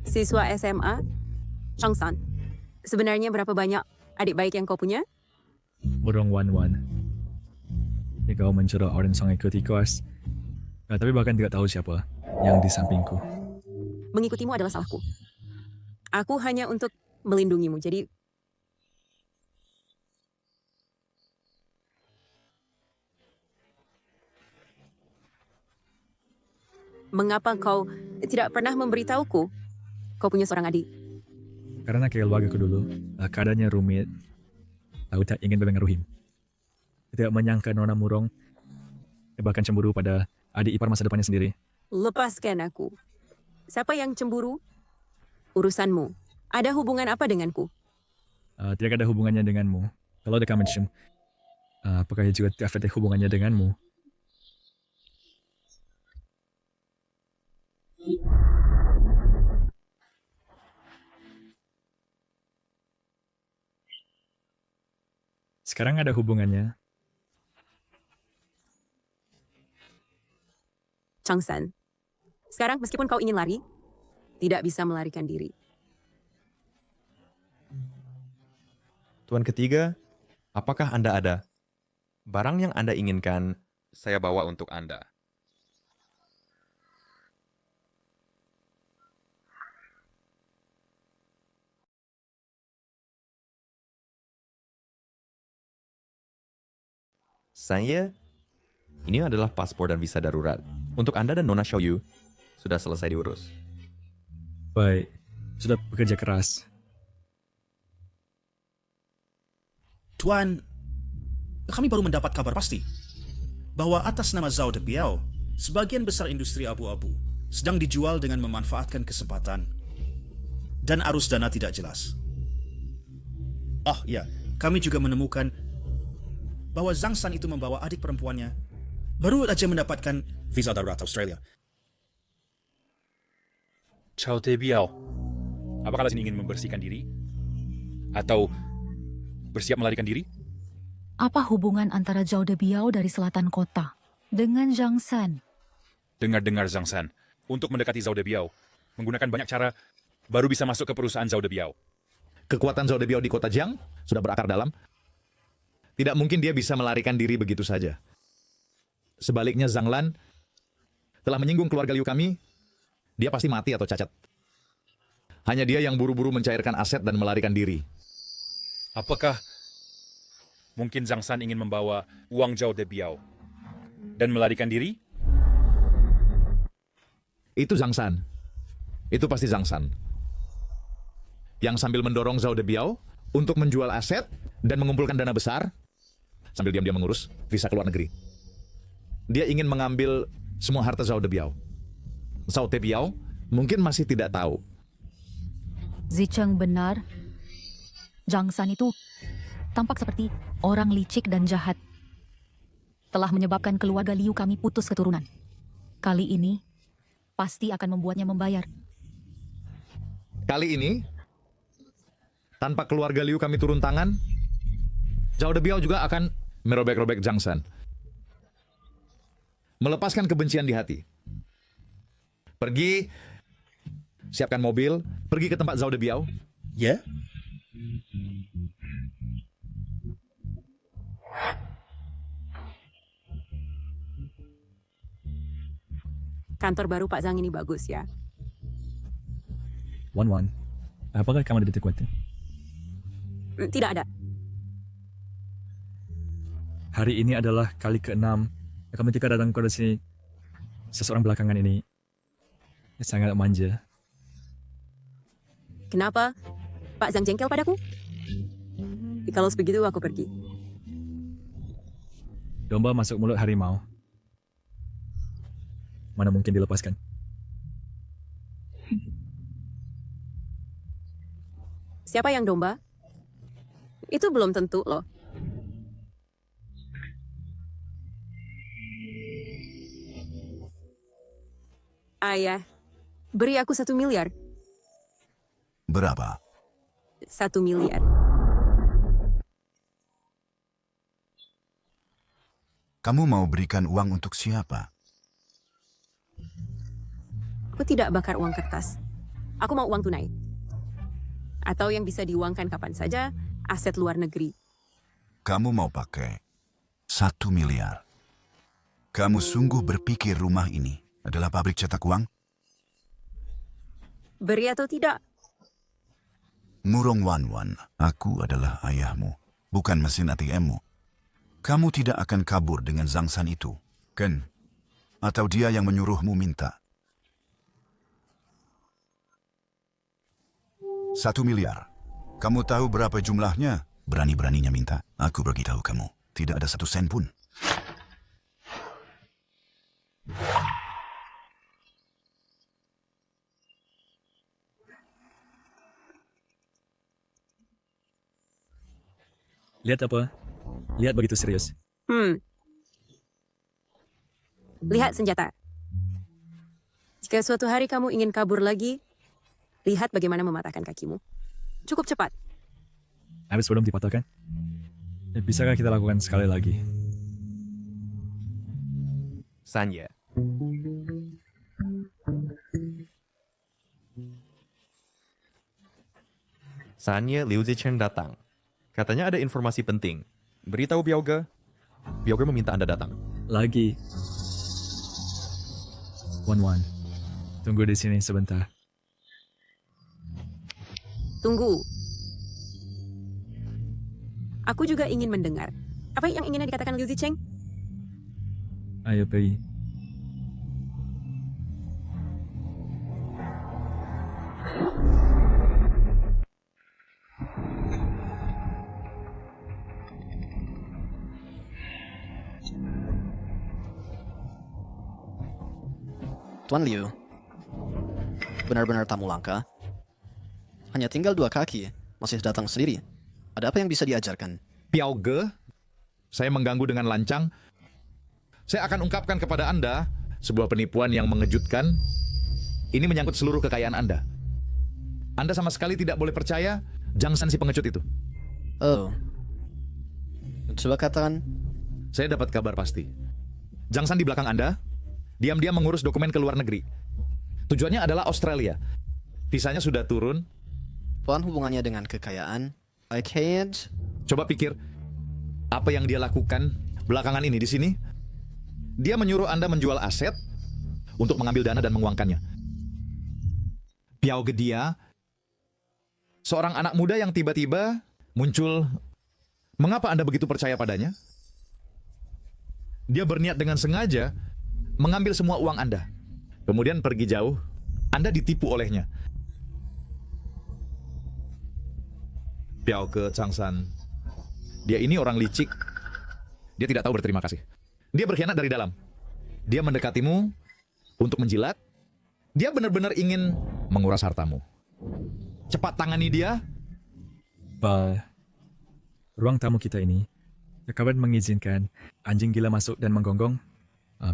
siswa SMA. Chang San, sebenarnya berapa banyak adik baik yang kau punya? Murong Wan Wan. Ya kau mencela orang sangat keras. Nah, tapi bahkan tidak tahu siapa yang di sampingku. Mengikutimu adalah salahku. Aku hanya untuk melindungimu, jadi Mengapa kau tidak pernah memberitahuku? Kau punya seorang adik. Karena keluargaku dulu, keadaannya rumit. Aku tak ingin mempengaruhi. Tidak menyangka Nona Murong bahkan cemburu pada adik ipar masa depannya sendiri. Lepaskan aku. Siapa yang cemburu? Urusanmu. Ada hubungan apa denganku? Tidak ada hubungannya denganmu. Kalau ada mention, apakah juga tidak ada hubungannya denganmu? Sekarang ada hubungannya. Chang San. Sekarang meskipun kau ingin lari, tidak bisa melarikan diri. Tuan ketiga, apakah Anda ada? Barang yang Anda inginkan, saya bawa untuk Anda. Saya, ini adalah paspor dan visa darurat. Untuk Anda dan Nona Xiaoyu, sudah selesai diurus. Baik, sudah bekerja keras. Tuan, kami baru mendapat kabar pasti bahwa atas nama Zhao Debiao, sebagian besar industri abu-abu sedang dijual dengan memanfaatkan kesempatan dan arus dana tidak jelas. Oh ya, kami juga menemukan bahwa Zhang San itu membawa adik perempuannya baru saja mendapatkan visa darurat Australia. Zhao Debiao, apakah kalian ingin membersihkan diri? Atau bersiap melarikan diri? Apa hubungan antara Zhao Debiao dari selatan kota dengan Zhang San? Dengar-dengar Zhang San, untuk mendekati Zhao Debiao, menggunakan banyak cara, baru bisa masuk ke perusahaan Zhao Debiao. Kekuatan Zhao Debiao di kota Jiang sudah berakar dalam. Tidak mungkin dia bisa melarikan diri begitu saja. Sebaliknya Zhang Lan telah menyinggung keluarga Liu kami, dia pasti mati atau cacat. Hanya dia yang buru-buru mencairkan aset dan melarikan diri. Apakah mungkin Zhang San ingin membawa uang Zhao Debiao dan melarikan diri? Itu Zhang San. Itu pasti Zhang San. Yang sambil mendorong Zhao Debiao untuk menjual aset dan mengumpulkan dana besar, sambil diam-diam mengurus visa ke luar negeri. Dia ingin mengambil semua harta Zhao Debiao. Zhao Debiao mungkin masih tidak tahu. Zicheng benar. Zhang San itu tampak seperti orang licik dan jahat. Telah menyebabkan keluarga Liu kami putus keturunan. Kali ini, pasti akan membuatnya membayar. Kali ini, tanpa keluarga Liu kami turun tangan, Zhao Debiao juga akan merobek-robek Zhang San. Melepaskan kebencian di hati. Pergi, siapkan mobil, pergi ke tempat Zhao Debiao. Ya? Kantor baru Pak Zhang ini bagus ya. Wan, apakah kamu ada di Tekuate? Tidak ada. Hari ini adalah kali ke-6 kami ketika datang ke sini. Seseorang belakangan ini sangat manja. Kenapa? Pak Zhang jengkel padaku? Kalau begitu aku pergi. Domba masuk mulut harimau. Mana mungkin dilepaskan? Siapa yang domba? Itu belum tentu loh. Ayah, beri aku 1 miliar. Berapa? 1 miliar. Kamu mau berikan uang untuk siapa? Aku tidak bakar uang kertas. Aku mau uang tunai. Atau yang bisa diuangkan kapan saja, aset luar negeri. Kamu mau pakai 1 miliar. Kamu sungguh berpikir rumah ini adalah pabrik cetak uang? Beri atau tidak? Murong Wan, aku adalah ayahmu, bukan mesin ATM-mu. Kamu tidak akan kabur dengan Zhang San itu, kan? Atau dia yang menyuruhmu minta? 1 miliar. Kamu tahu berapa jumlahnya? Berani-beraninya minta. Aku beritahu kamu, tidak ada 1 sen pun. Lihat apa? Lihat begitu serius. Lihat senjata. Jika suatu hari kamu ingin kabur lagi, lihat bagaimana mematahkan kakimu. Cukup cepat. Habis belum dipatahkan? Bisakah kita lakukan sekali lagi? Sanya. Saatnya Liu Zichen datang. Katanya ada informasi penting. Beritahu Biao-ge. Biao-ge meminta Anda datang. Lagi. Wan, tunggu di sini sebentar. Tunggu. Aku juga ingin mendengar. Apa yang ingin dikatakan Liu Zicheng? Ayo pergi. Tuan Liu, benar-benar tamu langka. Hanya tinggal 2 kaki, masih datang sendiri. Ada apa yang bisa diajarkan? Biao-ge, saya mengganggu dengan lancang. Saya akan ungkapkan kepada Anda sebuah penipuan yang mengejutkan. Ini menyangkut seluruh kekayaan Anda. Anda sama sekali tidak boleh percaya Jiang San si pengecut itu. Oh. Coba katakan. Saya dapat kabar pasti. Jiang San di belakang Anda, diam-diam mengurus dokumen ke luar negeri. Tujuannya adalah Australia. Visanya sudah turun. Tuan hubungannya dengan kekayaan. I can't. Coba pikir, apa yang dia lakukan belakangan ini di sini? Dia menyuruh Anda menjual aset untuk mengambil dana dan menguangkannya. Biao-ge dia, seorang anak muda yang tiba-tiba muncul. Mengapa Anda begitu percaya padanya? Dia berniat dengan sengaja mengambil semua uang Anda. Kemudian pergi jauh, Anda ditipu olehnya. Biao-ge Jiang San, dia ini orang licik. Dia tidak tahu berterima kasih. Dia berkhianat dari dalam. Dia mendekatimu untuk menjilat. Dia benar-benar ingin menguras hartamu. Cepat tangani dia. Ruang tamu kita ini, kawan mengizinkan anjing gila masuk dan menggonggong.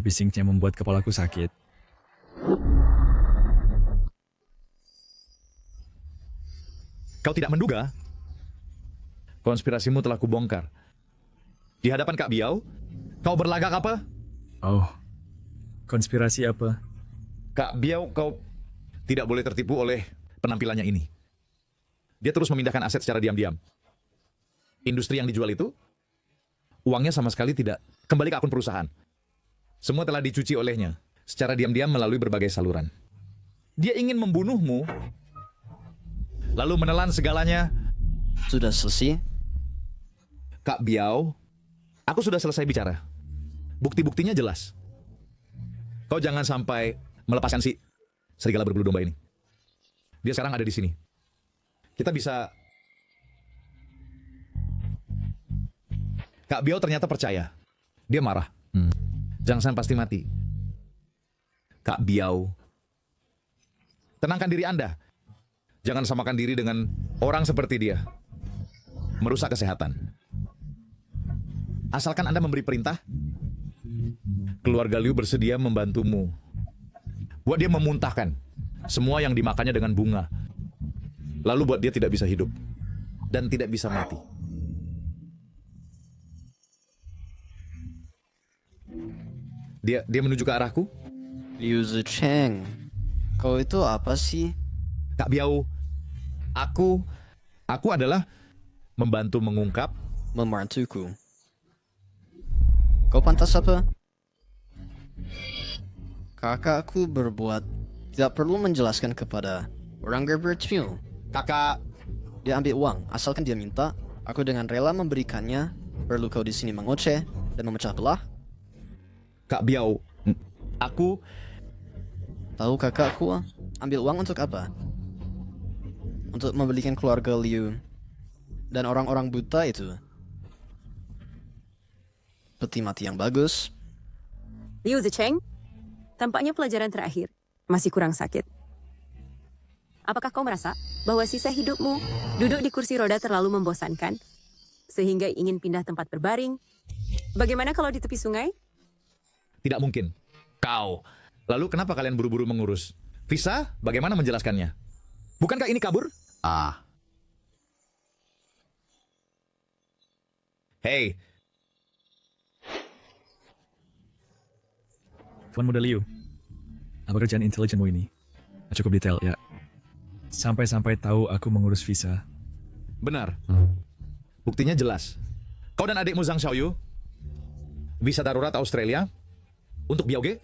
Bisingnya membuat kepalaku sakit. Kau tidak menduga? Konspirasimu telah kubongkar. Di hadapan Kak Biao, kau berlagak apa? Oh, konspirasi apa? Kak Biao, kau tidak boleh tertipu oleh penampilannya ini. Dia terus memindahkan aset secara diam-diam. Industri yang dijual itu, uangnya sama sekali tidak kembali ke akun perusahaan. Semua telah dicuci olehnya secara diam-diam melalui berbagai saluran. Dia ingin membunuhmu, lalu menelan segalanya. Sudah selesai? Kak Biao, aku sudah selesai bicara. Bukti-buktinya jelas. Kau jangan sampai melepaskan si serigala berbulu domba ini. Dia sekarang ada di sini. Kita bisa... Kak Biao ternyata percaya. Dia marah. Jiang San pasti mati. Kak Biao, tenangkan diri Anda. Jangan samakan diri dengan orang seperti dia. Merusak kesehatan. Asalkan Anda memberi perintah, keluarga Liu bersedia membantumu. Buat dia memuntahkan semua yang dimakannya dengan bunga. Lalu buat dia tidak bisa hidup dan tidak bisa mati. Dia menuju ke arahku. Liu Zicheng, kau itu apa sih? Kak Biao, aku adalah membantu mengungkap. Membantuku. Kau pantas apa? Kakakku berbuat tidak perlu menjelaskan kepada orang berbertiu. Kakak, dia ambil uang asalkan dia minta. Aku dengan rela memberikannya. Perlu kau di sini mengoceh dan memecah belah? Kak Biao, aku tahu kakakku ambil uang untuk apa? untuk membelikan keluarga Liu dan orang-orang buta itu peti mati yang bagus. Liu Zicheng, tampaknya pelajaran terakhir masih kurang sakit. Apakah kau merasa bahwa sisa hidupmu duduk di kursi roda terlalu membosankan sehingga ingin pindah tempat berbaring? Bagaimana kalau di tepi sungai? Tidak mungkin. Kau. Lalu kenapa kalian buru-buru mengurus? Visa, bagaimana menjelaskannya? Bukankah ini kabur? Hei, Tuan Muda Liu, pekerjaan intelijenmu ini cukup detail ya. Sampai-sampai tahu aku mengurus visa. benar. Buktinya jelas. Kau dan adikmu Zhang Xiaoyu, visa darurat Australia, untuk Biaoge,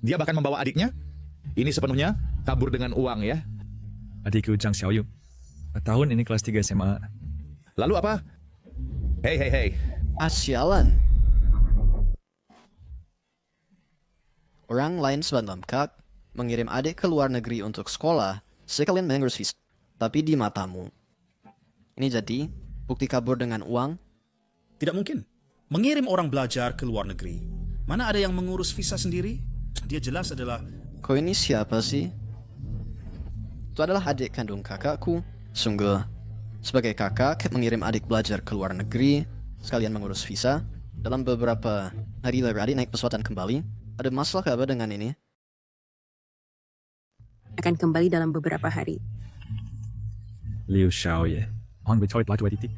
dia bahkan membawa adiknya. Ini sepenuhnya kabur dengan uang ya. Adikku Zhang Xiaoyu, tahun ini kelas 3 SMA. Lalu apa? Hei. Sialan. Orang lain seban Kak mengirim adik ke luar negeri untuk sekolah, sekalian mengurus visa. Tapi di matamu, ini jadi bukti kabur dengan uang? Tidak mungkin. Mengirim orang belajar ke luar negeri. Mana ada yang mengurus visa sendiri? Dia jelas adalah... Kau ini siapa sih? Itu adalah adik kandung kakakku. Sungguh, sebagai kakak mengirim adik belajar ke luar negeri, sekalian mengurus visa. Dalam beberapa hari lalu adik naik pesawat dan kembali. Ada masalah apa dengan ini? Akan kembali dalam beberapa hari. Liu Xiaoye, orang bercoit laju titik.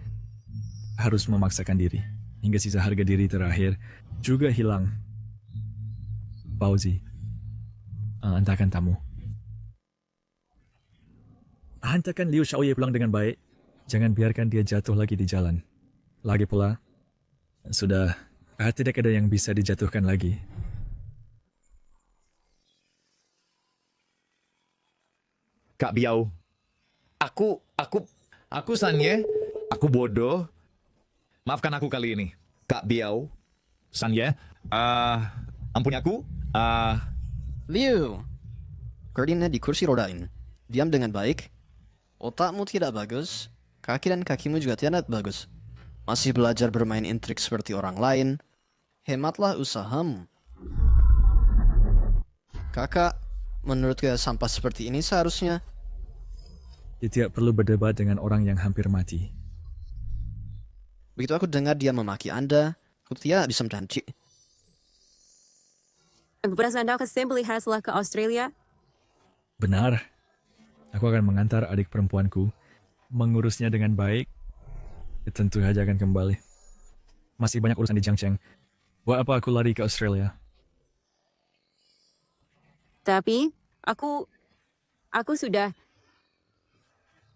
Harus memaksakan diri, hingga sisa harga diri terakhir juga hilang. Pauzi, hantarkan tamu. Hantarkan Liu Xiaoye pulang dengan baik. Jangan biarkan dia jatuh lagi di jalan. Lagi pula, sudah tidak ada yang bisa dijatuhkan lagi. Kak Biao. Aku Sanye. Aku bodoh. Maafkan aku kali ini. Kak Biao. Sanye. Ampuni aku. Liu. Koordinat di kursi rodain. Diam dengan baik. Otakmu tidak bagus. Kaki dan kakimu juga tidak bagus. Masih belajar bermain intrik seperti orang lain. Hematlah usahamu. Kakak, menurut kau sampah seperti ini seharusnya? Dia tidak perlu berdebat dengan orang yang hampir mati. Begitu aku dengar dia memaki Anda, aku tidak bisa menjanji. Berasa Anda kembali hasilnya ke Australia? Benar. Aku akan mengantar adik perempuanku, mengurusnya dengan baik. Tentu saja akan kembali. Masih banyak urusan di Jiangcheng. Buat apa aku lari ke Australia? Tapi, aku sudah...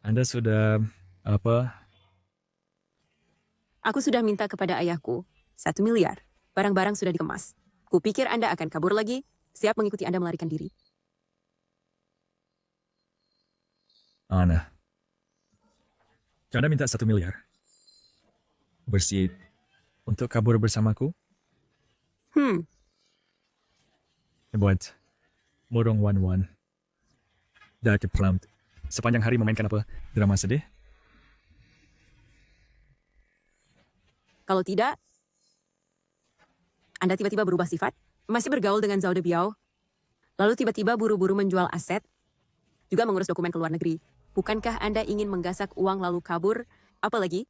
Anda sudah... apa? Aku sudah minta kepada ayahku 1 miliar. Barang-barang sudah dikemas. Kupikir Anda akan kabur lagi, siap mengikuti Anda melarikan diri. Ana. Anda minta 1 miliar. Bersih untuk kabur bersamaku? Buat Murong Wan. Dark Plump. Sepanjang hari memainkan apa? Drama sedih? Kalau tidak, Anda tiba-tiba berubah sifat, masih bergaul dengan Zhao De Biao, lalu tiba-tiba buru-buru menjual aset, juga mengurus dokumen ke luar negeri. Bukankah Anda ingin menggasak uang lalu kabur? Apalagi,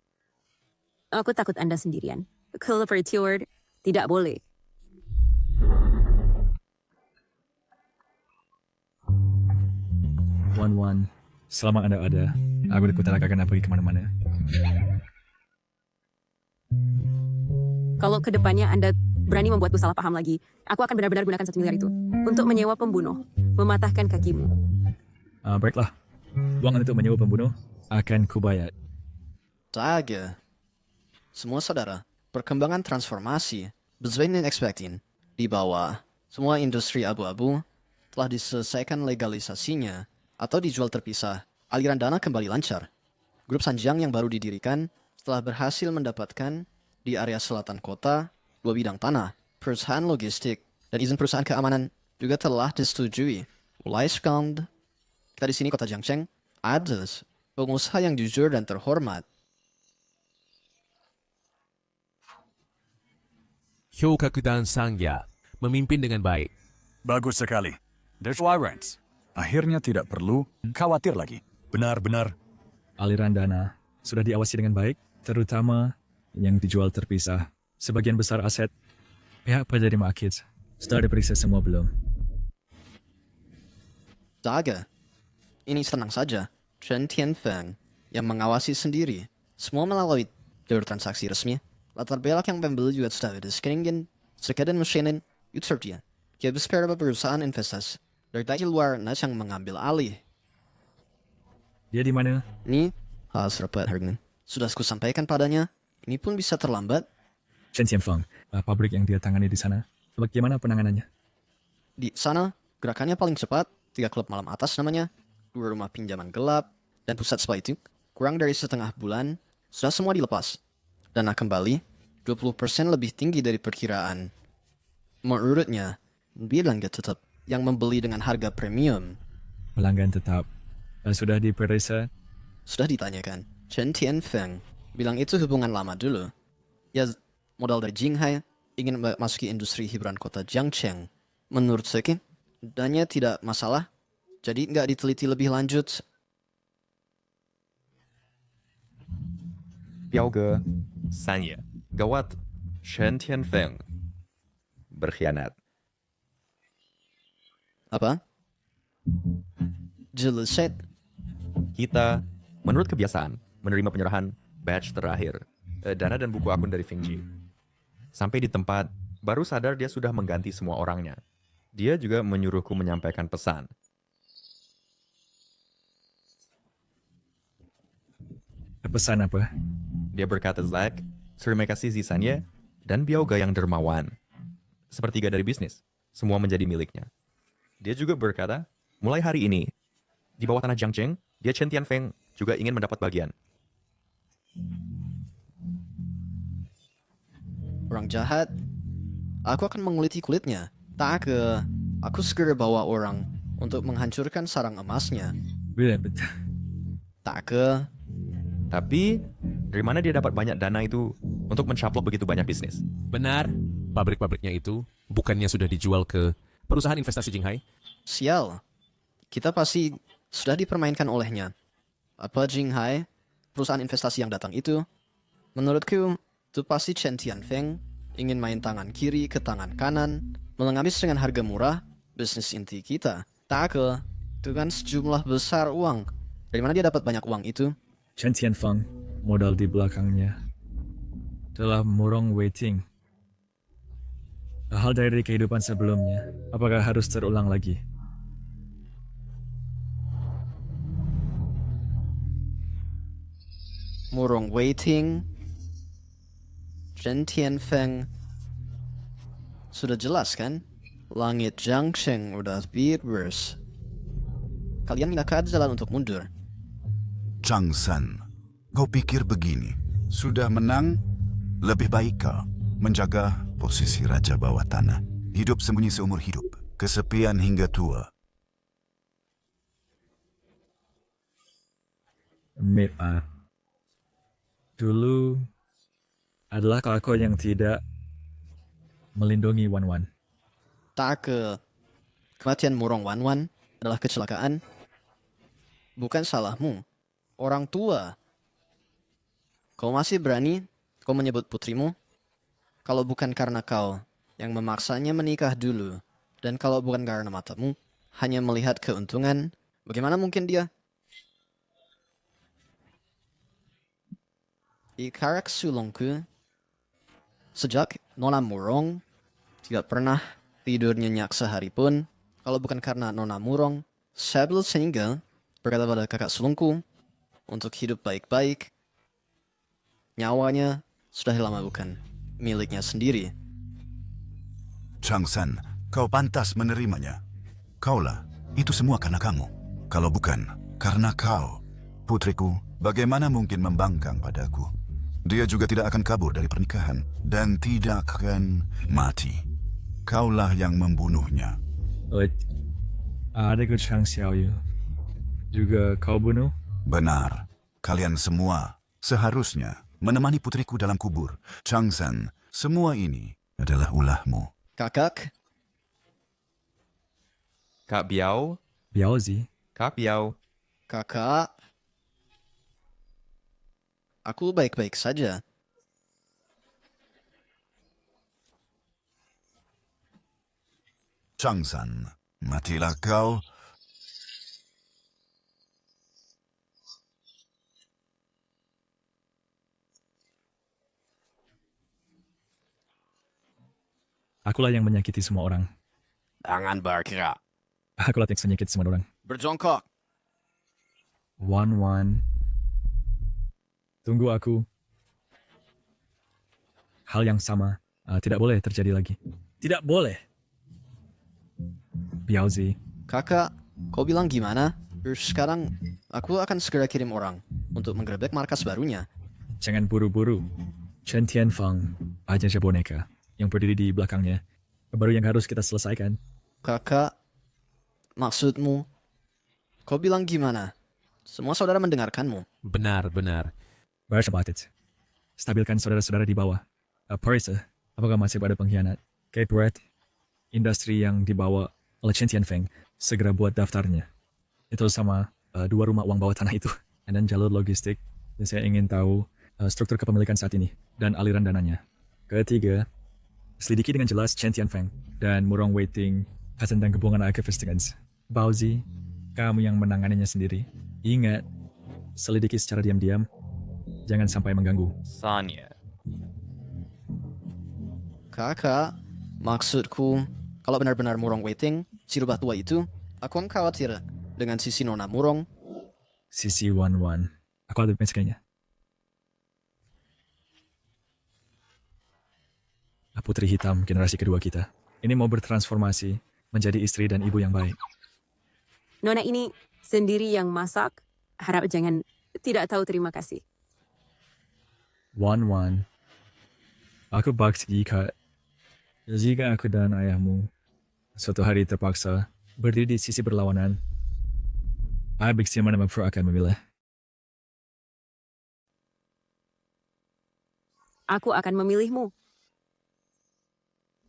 aku takut Anda sendirian. Kalau bertuur, tidak boleh. Wan, selama Anda ada, aku tidak akan pergi kemana-mana. Kalau kedepannya Anda berani membuatku salah paham lagi, aku akan benar-benar gunakan 1 miliar itu untuk menyewa pembunuh, mematahkan kakimu. Baiklah, uang untuk menyewa pembunuh akan kubayar. Saga. Semua saudara, perkembangan transformasi sesuai dengan expecting di bawah semua industri abu-abu telah diselesaikan legalisasinya atau dijual terpisah. Aliran dana kembali lancar. Grup Sanjiang yang baru didirikan setelah berhasil mendapatkan di area selatan kota 2 bidang tanah, perusahaan logistik, dan izin perusahaan keamanan juga telah disetujui. Mulai sekarang, kita di sini kota Jiangcheng ada pengusaha yang jujur dan terhormat. 評価dan Sangya memimpin dengan baik. Bagus sekali. There's warrants. Akhirnya tidak perlu khawatir lagi. Benar-benar. Aliran dana sudah diawasi dengan baik, terutama yang dijual terpisah. Sebagian besar aset pihak penerima Akids sudah diperiksa semua belum? Zaga, ini tenang saja. Chen Tianfeng yang mengawasi sendiri. Semua melalui jalur transaksi resmi. Latar belakang pembeli juga sudah ada screening, sekadar mesin, uterdia. Dia beberapa perusahaan investasi dari luar nas yang mengambil alih. Dia di mana? Ini hal rapat harga. Sudah aku sampaikan padanya. Ini pun bisa terlambat. Chen Tianfeng, pabrik yang dia tangani di sana, bagaimana penanganannya? Di sana, gerakannya paling cepat. 3 klub malam atas namanya, 2 rumah pinjaman gelap, dan pusat spa itu, kurang dari setengah bulan, sudah semua dilepas. Dana kembali, 20% lebih tinggi dari perkiraan. Menurutnya, bilang dia tetap yang membeli dengan harga premium. Pelanggan tetap. Sudah diperiksa? Sudah ditanyakan. Chen Tianfeng bilang itu hubungan lama dulu. Ya, modal dari Jinghai ingin masuki industri hiburan kota Jiangcheng. Menurut saya, dananya tidak masalah, jadi nggak diteliti lebih lanjut. Biauge, Sanya, gawat, Shen Tianfeng, berkhianat. Apa? Jelaset. Kita, menurut kebiasaan, menerima penyerahan batch terakhir, dana dan buku akun dari Feng Ji. Sampai di tempat, baru sadar dia sudah mengganti semua orangnya. Dia juga menyuruhku menyampaikan pesan. Pesan apa? Dia berkata, Zack, terima kasih Zisanya dan Biauga yang dermawan. Sepertiga dari bisnis, semua menjadi miliknya. Dia juga berkata, mulai hari ini, di bawah tanah Jiangcheng, dia Chen Tianfeng juga ingin mendapat bagian. Orang jahat, aku akan menguliti kulitnya. Tak ke, aku segera bawa orang untuk menghancurkan sarang emasnya. Betul. Tak ke. Tapi, dari mana dia dapat banyak dana itu untuk mencaplok begitu banyak bisnis? Benar, pabrik-pabriknya itu bukannya sudah dijual ke perusahaan investasi Jinghai? Sial, kita pasti sudah dipermainkan olehnya. Apa Jinghai, perusahaan investasi yang datang itu? Menurutku, itu pasti Chen Tianfeng ingin main tangan kiri ke tangan kanan, mengemis dengan harga murah, bisnis inti kita. Tak ke, itu kan sejumlah besar uang. Dari mana dia dapat banyak uang itu? Chen Tianfeng, modal di belakangnya telah murong waiting. Hal dari kehidupan sebelumnya, apakah harus terulang lagi? Murong waiting. Chen Tianfeng. Sudah jelas kan? Langit Jiangcheng udah bebas. Kalian nggak ada jalan untuk mundur. Chang San, kau pikir begini, sudah menang, lebih baik kau menjaga posisi raja bawah tanah. Hidup sembunyi seumur hidup, kesepian hingga tua. Mip, dulu adalah kakak yang tidak melindungi Wan Wan. Tak ke, kematian Murong Wan Wan adalah kecelakaan. Bukan salahmu. Orang tua. Kau masih berani kau menyebut putrimu? Kalau bukan karena kau yang memaksanya menikah dulu, dan kalau bukan karena matamu hanya melihat keuntungan, bagaimana mungkin dia? Ikarak sulungku, sejak Nona Murong tidak pernah tidur nyenyak sehari pun. Kalau bukan karena Nona Murong, saya belum sehingga berkata pada kakak sulungku untuk hidup baik-baik. Nyawanya sudah lama bukan miliknya sendiri. Chang San, kau pantas menerimanya. Kaulah, itu semua karena kamu. Kalau bukan, karena kau. Putriku, bagaimana mungkin membangkang padaku? Dia juga tidak akan kabur dari pernikahan. Dan tidak akan mati. Kaulah yang membunuhnya. Adikku Chang Xiaoyu juga kau bunuh? Benar. Kalian semua seharusnya menemani putriku dalam kubur. Changsan, semua ini adalah ulahmu. Kakak, Kak Biao, Biaozi, Kak Biao. kakak. Aku baik-baik saja. Changsan, matilah kau. Akulah yang menyakiti semua orang. Jangan bergerak. Akulah yang menyakiti semua orang. Berjongkok. Wan. Tunggu aku. Hal yang sama tidak boleh terjadi lagi. Tidak boleh. Biaozi. Kakak, kau bilang gimana? Sekarang aku akan segera kirim orang untuk menggerebek markas barunya. Jangan buru-buru. Chen Tianfang, agensi boneka yang berdiri di belakangnya. Baru yang harus kita selesaikan. Kakak, maksudmu? Kau bilang gimana? Semua saudara mendengarkanmu. Benar. Baru sepatit. Stabilkan saudara-saudara di bawah. Parisa, apakah masih ada pengkhianat? Kate Brett, industri yang dibawa oleh Chen Tianfeng, segera buat daftarnya. Itu sama 2 rumah uang bawah tanah itu. Dan jalur logistik. Dan saya ingin tahu struktur kepemilikan saat ini dan aliran dananya. Ketiga, selidiki dengan jelas Chen Tianfeng dan Murong Waiting tentang hubungan Investigans. Baozi, kamu yang menanganinya sendiri. Ingat, selidiki secara diam-diam. Jangan sampai mengganggu. Sanya. Kakak, maksudku, kalau benar-benar Murong Waiting, si rubah tua itu, aku khawatir dengan sisi Nona Murong. Sisi Wan. Aku ada kayaknya. Putri hitam generasi kedua kita. Ini mau bertransformasi menjadi istri dan ibu yang baik. Nona ini sendiri yang masak. Harap jangan tidak tahu terima kasih. Wan. Aku bakti jika aku dan ayahmu suatu hari terpaksa berdiri di sisi berlawanan. Abik si mana akan memilih. Aku akan memilihmu.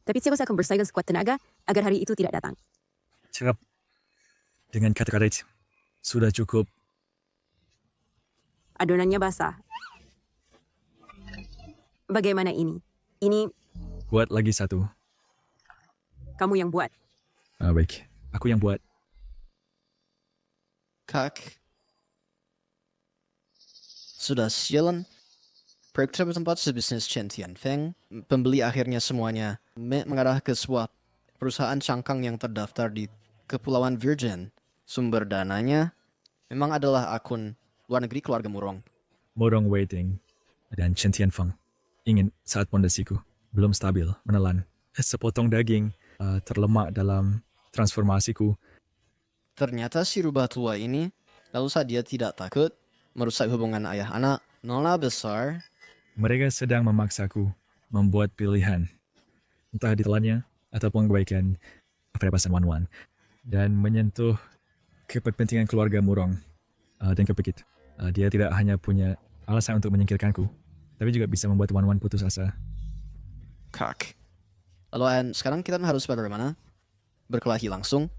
Tapi saya akan bersaing sekuat tenaga agar hari itu tidak datang. Cakap. Dengan kata-kata itu, sudah cukup. Adonannya basah. Bagaimana ini? Ini Buat lagi satu. kamu yang buat. Baik, aku yang buat. Kak, sudah sialan. Proyek bertempat sebisnis Chen Tianfeng, pembeli akhirnya semuanya mengarah ke sebuah perusahaan cangkang yang terdaftar di Kepulauan Virgin. Sumber dananya memang adalah akun luar negeri keluarga Murong. Murong Waiting dan Chen Tianfeng ingin saat pondasiku belum stabil menelan sepotong daging terlemak dalam transformasiku. Ternyata si rubah tua ini, lalu saat dia tidak takut merusak hubungan ayah anak, Nona besar. Mereka sedang memaksaku membuat pilihan, entah ditelannya ataupun kebaikan pernapasan Wan dan menyentuh kepentingan keluarga Murong. Dan kepikit, dia tidak hanya punya alasan untuk menyingkirkanku, tapi juga bisa membuat Wan putus asa. Kak. Lalu sekarang kita harus bagaimana? Berkelahi langsung?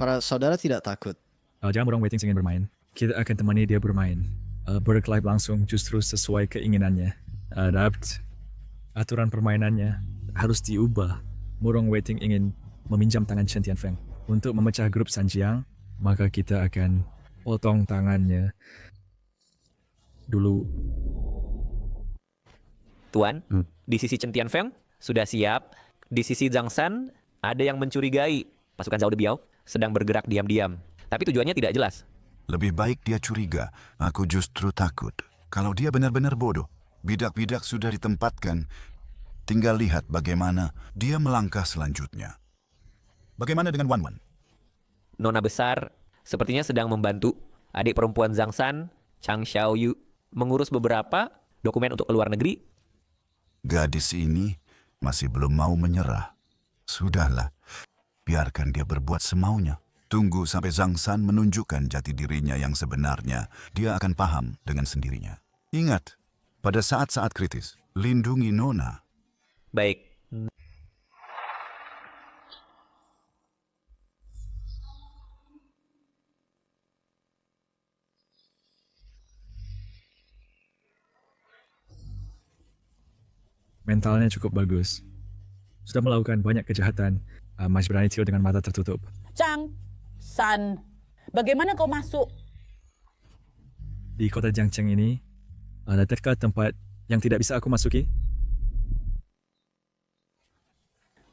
Para saudara tidak takut. Jangan Murong Waiting ingin bermain. Kita akan temani dia bermain. Berkelahi langsung justru sesuai keinginannya. Aturan permainannya harus diubah. Murong Waiting ingin meminjam tangan Chen Tianfeng untuk memecah grup Sanjiang, maka kita akan potong tangannya dulu. Tuan, di sisi Chen Tianfeng sudah siap. Di sisi Zhang San ada yang mencurigai pasukan Zhao Debiao sedang bergerak diam-diam. Tapi tujuannya tidak jelas. Lebih baik dia curiga. Aku justru takut. Kalau dia benar-benar bodoh. Bidak-bidak sudah ditempatkan. Tinggal lihat bagaimana dia melangkah selanjutnya. Bagaimana dengan Wan? Nona besar sepertinya sedang membantu adik perempuan Zhang San, Chang Xiaoyu, mengurus beberapa dokumen untuk keluar negeri. Gadis ini masih belum mau menyerah. Sudahlah, biarkan dia berbuat semaunya. Tunggu sampai Zhang San menunjukkan jati dirinya yang sebenarnya. Dia akan paham dengan sendirinya. Ingat, pada saat-saat kritis, lindungi Nona. Baik. Mentalnya cukup bagus. Sudah melakukan banyak kejahatan, masih berani tidur dengan mata tertutup. Chang, San, bagaimana kau masuk? Di kota Jiangcheng ini, ada tempat yang tidak bisa aku masuki?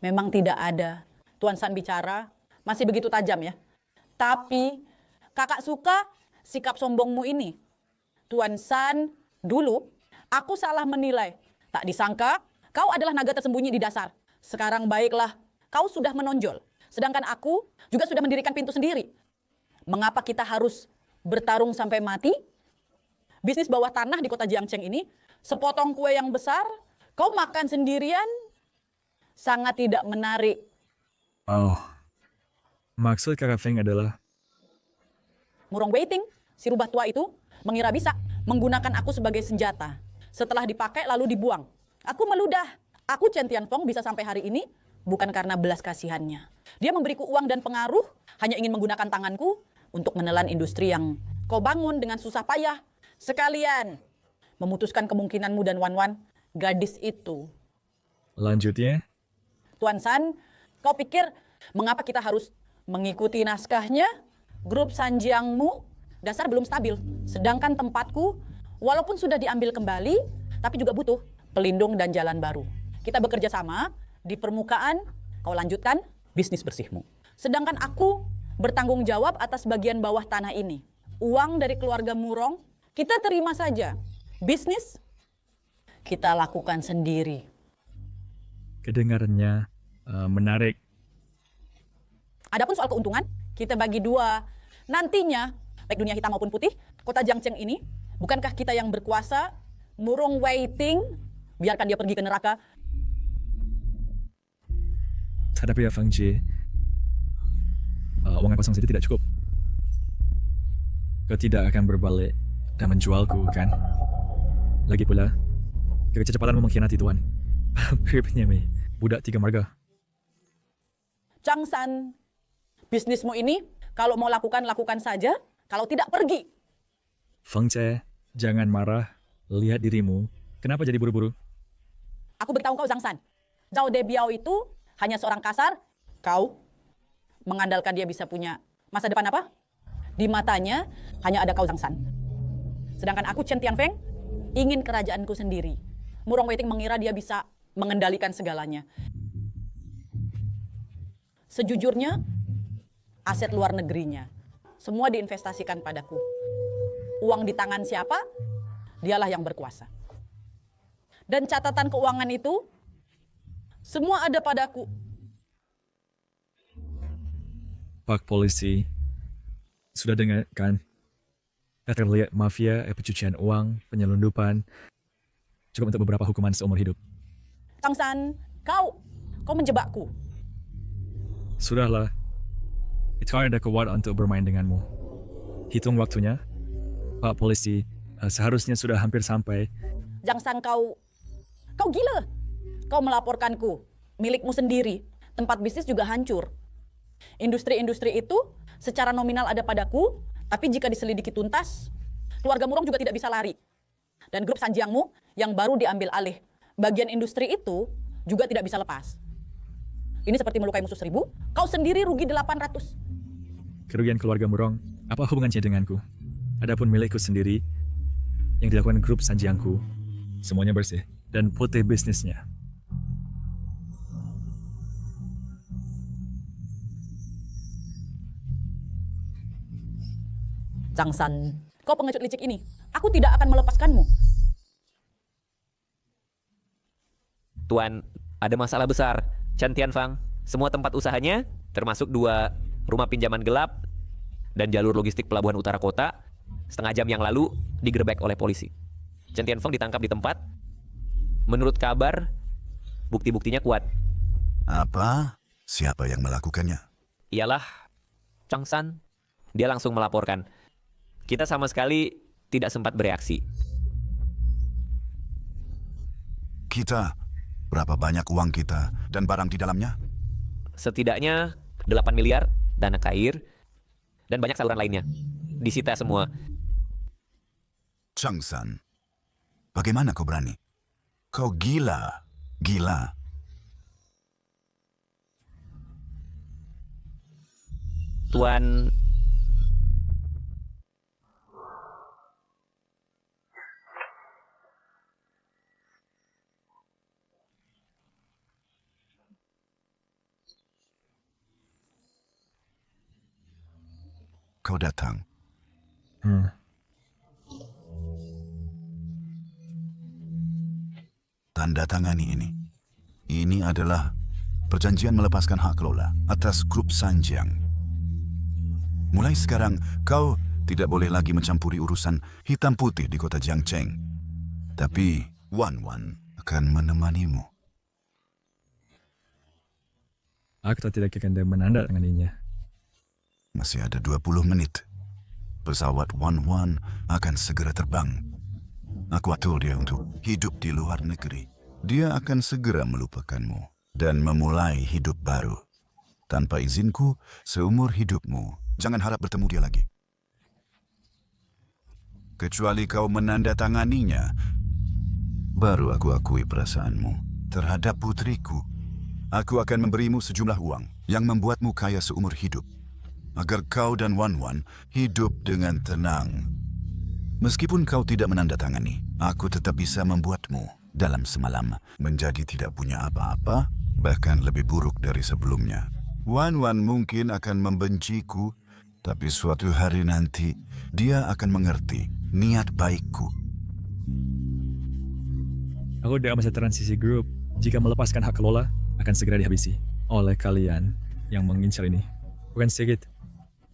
Memang tidak ada. Tuan San bicara masih begitu tajam ya. Tapi kakak suka sikap sombongmu ini. Tuan San, dulu aku salah menilai. Tak disangka kau adalah naga tersembunyi di dasar. Sekarang baiklah, kau sudah menonjol. Sedangkan aku juga sudah mendirikan pintu sendiri. Mengapa kita harus bertarung sampai mati? Bisnis bawah tanah di kota Jiangcheng ini, sepotong kue yang besar, kau makan sendirian, sangat tidak menarik. Oh, maksud kakak Feng adalah... Murong Waiting, si rubah tua itu, mengira bisa menggunakan aku sebagai senjata. Setelah dipakai lalu dibuang. Aku meludah. Aku Chen Tianfeng bisa sampai hari ini bukan karena belas kasihannya. Dia memberiku uang dan pengaruh hanya ingin menggunakan tanganku untuk menelan industri yang kau bangun dengan susah payah. Sekalian memutuskan kemungkinanmu dan Wan-Wan, gadis itu. Lanjutnya? Tuan San, kau pikir mengapa kita harus mengikuti naskahnya? Grup Sanjiangmu dasar belum stabil. Sedangkan tempatku walaupun sudah diambil kembali, tapi juga butuh pelindung dan jalan baru. Kita bekerja sama di permukaan, kau lanjutkan bisnis bersihmu. Sedangkan aku bertanggung jawab atas bagian bawah tanah ini. Uang dari keluarga Murong, kita terima saja. Bisnis, kita lakukan sendiri. Kedengarannya menarik. Adapun soal keuntungan, kita bagi dua. Nantinya, baik dunia hitam maupun putih, kota Jiangcheng ini, bukankah kita yang berkuasa? Murong Waiting, biarkan dia pergi ke neraka. Tapi ya Fang Jie, uang yang kosong saja tidak cukup. Kau tidak akan berbalik dan menjualku, kan? Lagi pula, kecepatanmu mengkhianati Tuan. Miripnya Mei, budak 3 marga. Chang San, bisnismu ini kalau mau lakukan saja, kalau tidak pergi. Feng Jie, jangan marah. Lihat dirimu. Kenapa jadi buru-buru? Aku beritahu kau Zhang San, Zhao Debiao itu hanya seorang kasar. Kau mengandalkan dia bisa punya masa depan apa? Di matanya hanya ada kau Zhang San. Sedangkan aku Chen Tianfeng ingin kerajaanku sendiri. Murong Waiting mengira dia bisa mengendalikan segalanya. Sejujurnya, aset luar negerinya semua diinvestasikan padaku. Uang di tangan siapa? Dialah yang berkuasa. Dan catatan keuangan itu semua ada padaku. Pak Polisi, sudah dengar kan? Terlihat mafia, pencucian uang, penyelundupan, cukup untuk beberapa hukuman seumur hidup. Chang San, kau menjebakku. Sudahlah, itu ada kuat untuk bermain denganmu. Hitung waktunya, Pak Polisi, seharusnya sudah hampir sampai. Zhang San, kau gila. Kau melaporkanku, milikmu sendiri. Tempat bisnis juga hancur. Industri-industri itu secara nominal ada padaku, tapi jika diselidiki tuntas, keluarga Murong juga tidak bisa lari. Dan grup Sanjiangmu yang baru diambil alih, bagian industri itu juga tidak bisa lepas. Ini seperti melukai musuh 1000, kau sendiri rugi 800. Kerugian keluarga Murong, apa hubungannya denganku? Adapun milikku sendiri, yang dilakukan grup Sanjiangku, semuanya bersih dan putih bisnisnya. Zhang San, kau pengecut licik ini. Aku tidak akan melepaskanmu. Tuan, ada masalah besar. Chen Tianfeng, semua tempat usahanya, termasuk 2 rumah pinjaman gelap dan jalur logistik pelabuhan utara kota, setengah jam yang lalu digerebek oleh polisi. Chen Tianfeng ditangkap di tempat. Menurut kabar, bukti-buktinya kuat. Apa? Siapa yang melakukannya? Ialah Changsan, dia langsung melaporkan. Kita sama sekali tidak sempat bereaksi. Kita, berapa banyak uang kita dan barang di dalamnya? Setidaknya 8 miliar dana kair dan banyak saluran lainnya. Disita semua. Changsan, bagaimana kau berani? Kau gila. Gila. Tuan, kau datang. Tanda tangani ini. Ini adalah perjanjian melepaskan hak kelola atas grup Sanjiang. Mulai sekarang, kau tidak boleh lagi mencampuri urusan hitam putih di kota Jiangcheng. Tapi Wan Wan akan menemanimu. Aku tidak akan menandatanganinya. Masih ada 20 menit. Pesawat Wan Wan akan segera terbang. Aku atur dia untuk hidup di luar negeri. Dia akan segera melupakanmu dan memulai hidup baru. Tanpa izinku, seumur hidupmu, jangan harap bertemu dia lagi. Kecuali kau menandatanganinya, baru aku akui perasaanmu terhadap putriku. Aku akan memberimu sejumlah uang yang membuatmu kaya seumur hidup, agar kau dan Wan Wan hidup dengan tenang. Meskipun kau tidak menandatangani, aku tetap bisa membuatmu dalam semalam menjadi tidak punya apa-apa, bahkan lebih buruk dari sebelumnya. Wan Wan mungkin akan membenciku, tapi suatu hari nanti dia akan mengerti niat baikku. Aku dalam masa transisi grup, jika melepaskan hak kelola, akan segera dihabisi oleh kalian yang mengincar ini. Bukan sedikit.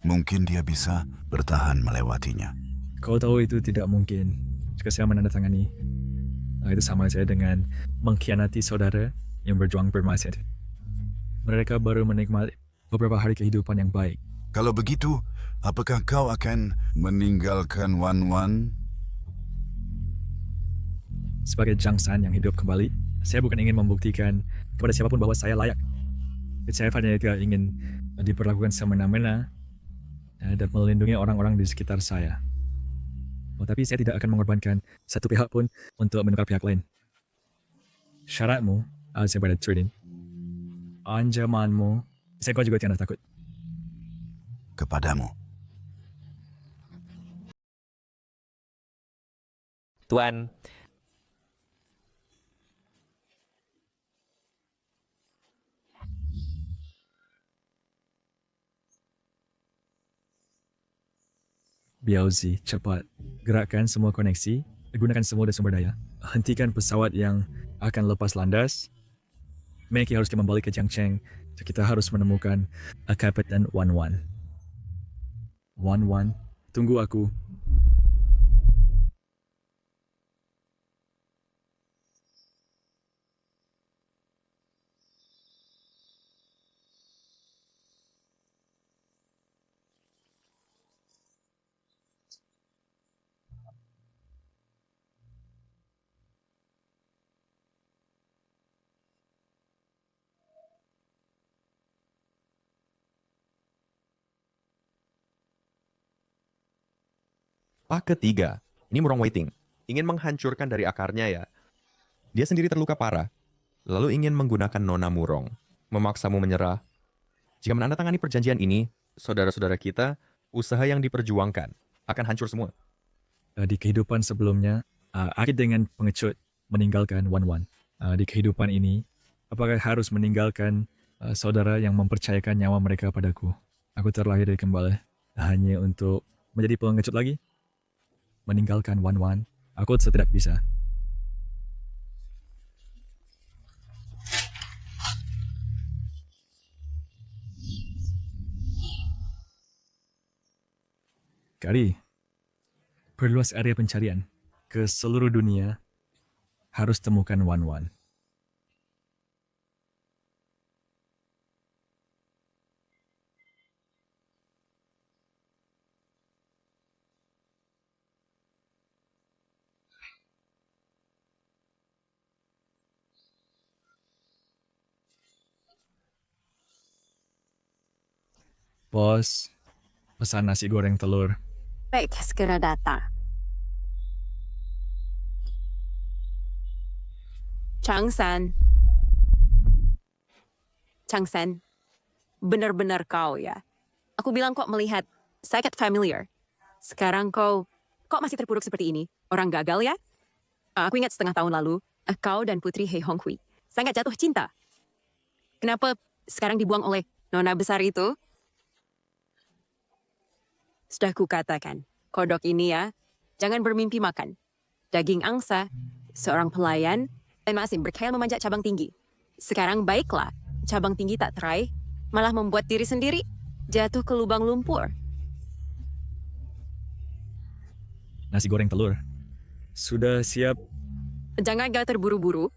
Mungkin dia bisa bertahan melewatinya. Kau tahu itu tidak mungkin jika saya menandatangani. Itu sama saja dengan mengkhianati saudara yang berjuang bermaksud. Mereka baru menikmati beberapa hari kehidupan yang baik. Kalau begitu, apakah kau akan meninggalkan Wan Wan? Sebagai Changsan yang hidup kembali, saya bukan ingin membuktikan kepada siapapun bahwa saya layak. Saya hanya tidak ingin diperlakukan semena-mena dan melindungi orang-orang di sekitar saya. Tapi saya tidak akan mengorbankan satu pihak pun untuk menukar pihak lain. Syaratmu, saya pada trading. Ancamanmu, saya kau juga tidak takut. Kepadamu. Tuan, Biauzi, cepat. Gerakkan semua koneksi, gunakan semua sumber daya. Hentikan pesawat yang akan lepas landas. Meki harus kembali ke Jiangcheng. Kita harus menemukan Kapten Wan Wan. Wan Wan, tunggu aku. Pak ketiga, ini Murong Waiting, ingin menghancurkan dari akarnya ya. Dia sendiri terluka parah, lalu ingin menggunakan Nona Murong, memaksamu menyerah. Jika menandatangani perjanjian ini, saudara-saudara kita, usaha yang diperjuangkan akan hancur semua. Di kehidupan sebelumnya, aku dengan pengecut meninggalkan Wan Wan. Di kehidupan ini, apakah harus meninggalkan saudara yang mempercayakan nyawa mereka padaku? Aku terlahir dari kembali hanya untuk menjadi pengecut lagi? Meninggalkan Wan Wan, aku tidak bisa. Kali, perluas area pencarian ke seluruh dunia, harus temukan Wan Wan. Bos, pesan nasi goreng telur. Baik, segera datang. Changsan. Changsan, benar-benar kau ya. Aku bilang kok melihat sangat familiar. Sekarang kau masih terpuruk seperti ini? Orang gagal ya? Aku ingat setengah tahun lalu, kau dan Putri Hei Hong Hui sangat jatuh cinta. Kenapa sekarang dibuang oleh nona besar itu? Sudah kukatakan, kodok ini ya, jangan bermimpi makan. Daging angsa, seorang pelayan, dan masih berkhayal memanjat cabang tinggi. Sekarang baiklah, cabang tinggi tak teraih, malah membuat diri sendiri jatuh ke lubang lumpur. Nasi goreng telur. Sudah siap. Jangan gak terburu-buru.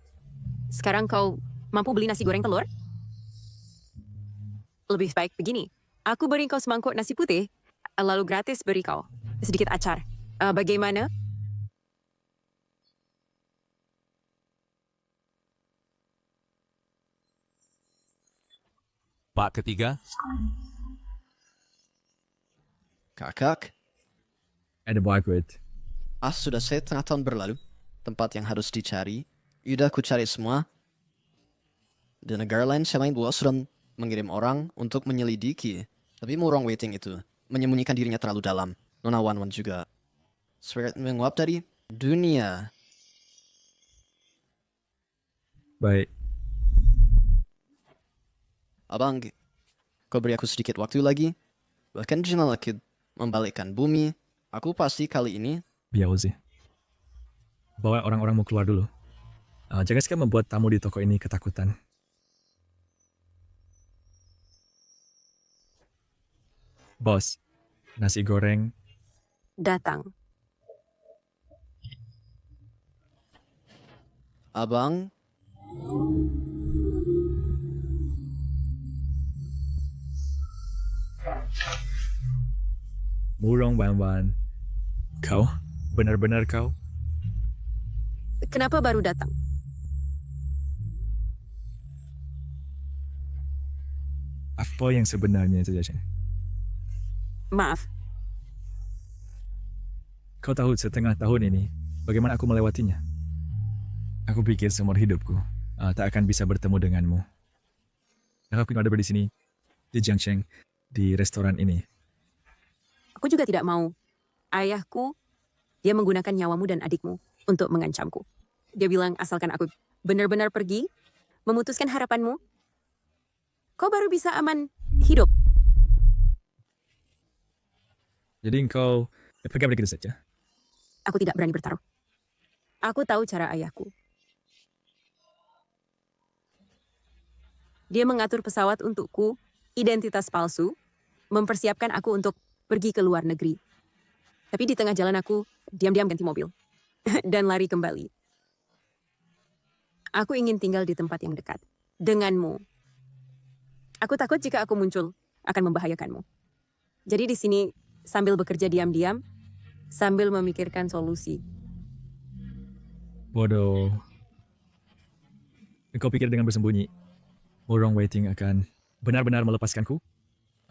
Sekarang kau mampu beli nasi goreng telur? Lebih baik begini. Aku beri kau semangkuk nasi putih, lalu gratis beri kau sedikit acar. Bagaimana? Pak ketiga. Kakak, Ada bagus. sudah setengah tahun berlalu. Tempat yang harus dicari, udah ku cari semua. Di negara lain saya main bos sudah mengirim orang untuk menyelidiki. Tapi murong waiting itu menyembunyikan dirinya terlalu dalam. Nona Wan Wan juga seret menguap dari dunia. Baik. Abang, kau beri aku sedikit waktu lagi. Bahkan jika lagi membalikkan bumi, aku pasti kali ini. Biar sih. Bawa orang-orangmu keluar dulu. Jangan sekali membuat tamu di toko ini ketakutan. Bos, nasi goreng. Datang. Abang, Murong Wan Wan. Kau? Benar-benar kau? Kenapa baru datang? Apa yang sebenarnya itu, Jason? Maaf, Kau tahu setengah tahun ini, bagaimana aku melewatinya? Aku pikir seumur hidupku tak akan bisa bertemu denganmu. Dan aku ada di sini, di Jiangcheng, di restoran ini. aku juga tidak mau. Ayahku, dia menggunakan nyawamu dan adikmu untuk mengancamku. Dia bilang asalkan aku benar-benar pergi, memutuskan harapanmu, kau baru bisa aman hidup. Jadi engkau pergi begitu saja? Aku tidak berani bertaruh. Aku tahu cara ayahku. Dia mengatur pesawat untukku, identitas palsu, mempersiapkan aku untuk pergi ke luar negeri. Tapi di tengah jalan aku diam-diam ganti mobil dan lari kembali. Aku ingin tinggal di tempat yang dekat denganmu. Aku takut jika aku muncul akan membahayakanmu. Jadi di sini sambil bekerja diam-diam, sambil memikirkan solusi. Bodoh. Engkau pikir dengan bersembunyi, Murong Waiting akan benar-benar melepaskanku?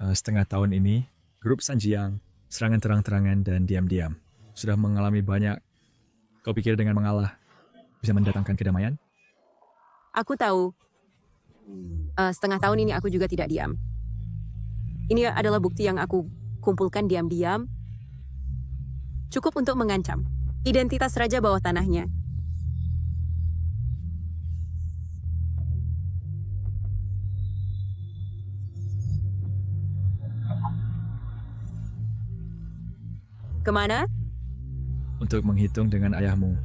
Setengah tahun ini, grup Sanjiang, serangan terang-terangan dan diam-diam, sudah mengalami banyak. Kau pikir dengan mengalah bisa mendatangkan kedamaian? Aku tahu, setengah tahun ini aku juga tidak diam. Ini adalah bukti yang aku kumpulkan diam-diam, cukup untuk mengancam identitas raja bawah tanahnya. Kemana? Untuk menghitung dengan ayahmu.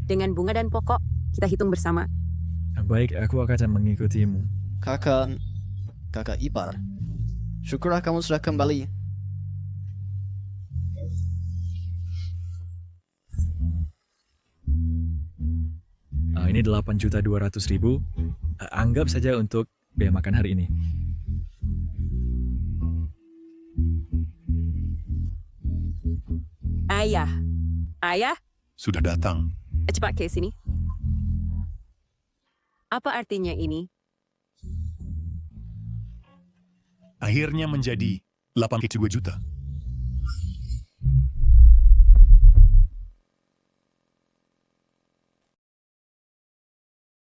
Dengan bunga dan pokok, kita hitung bersama. Baik, aku akan mengikutimu. kakak ipar, syukurlah kamu sudah kembali. Ini 8.200.000. Anggap saja untuk biaya makan hari ini. Ayah, Sudah datang. cepat ke sini. Apa artinya ini? akhirnya menjadi 82 juta.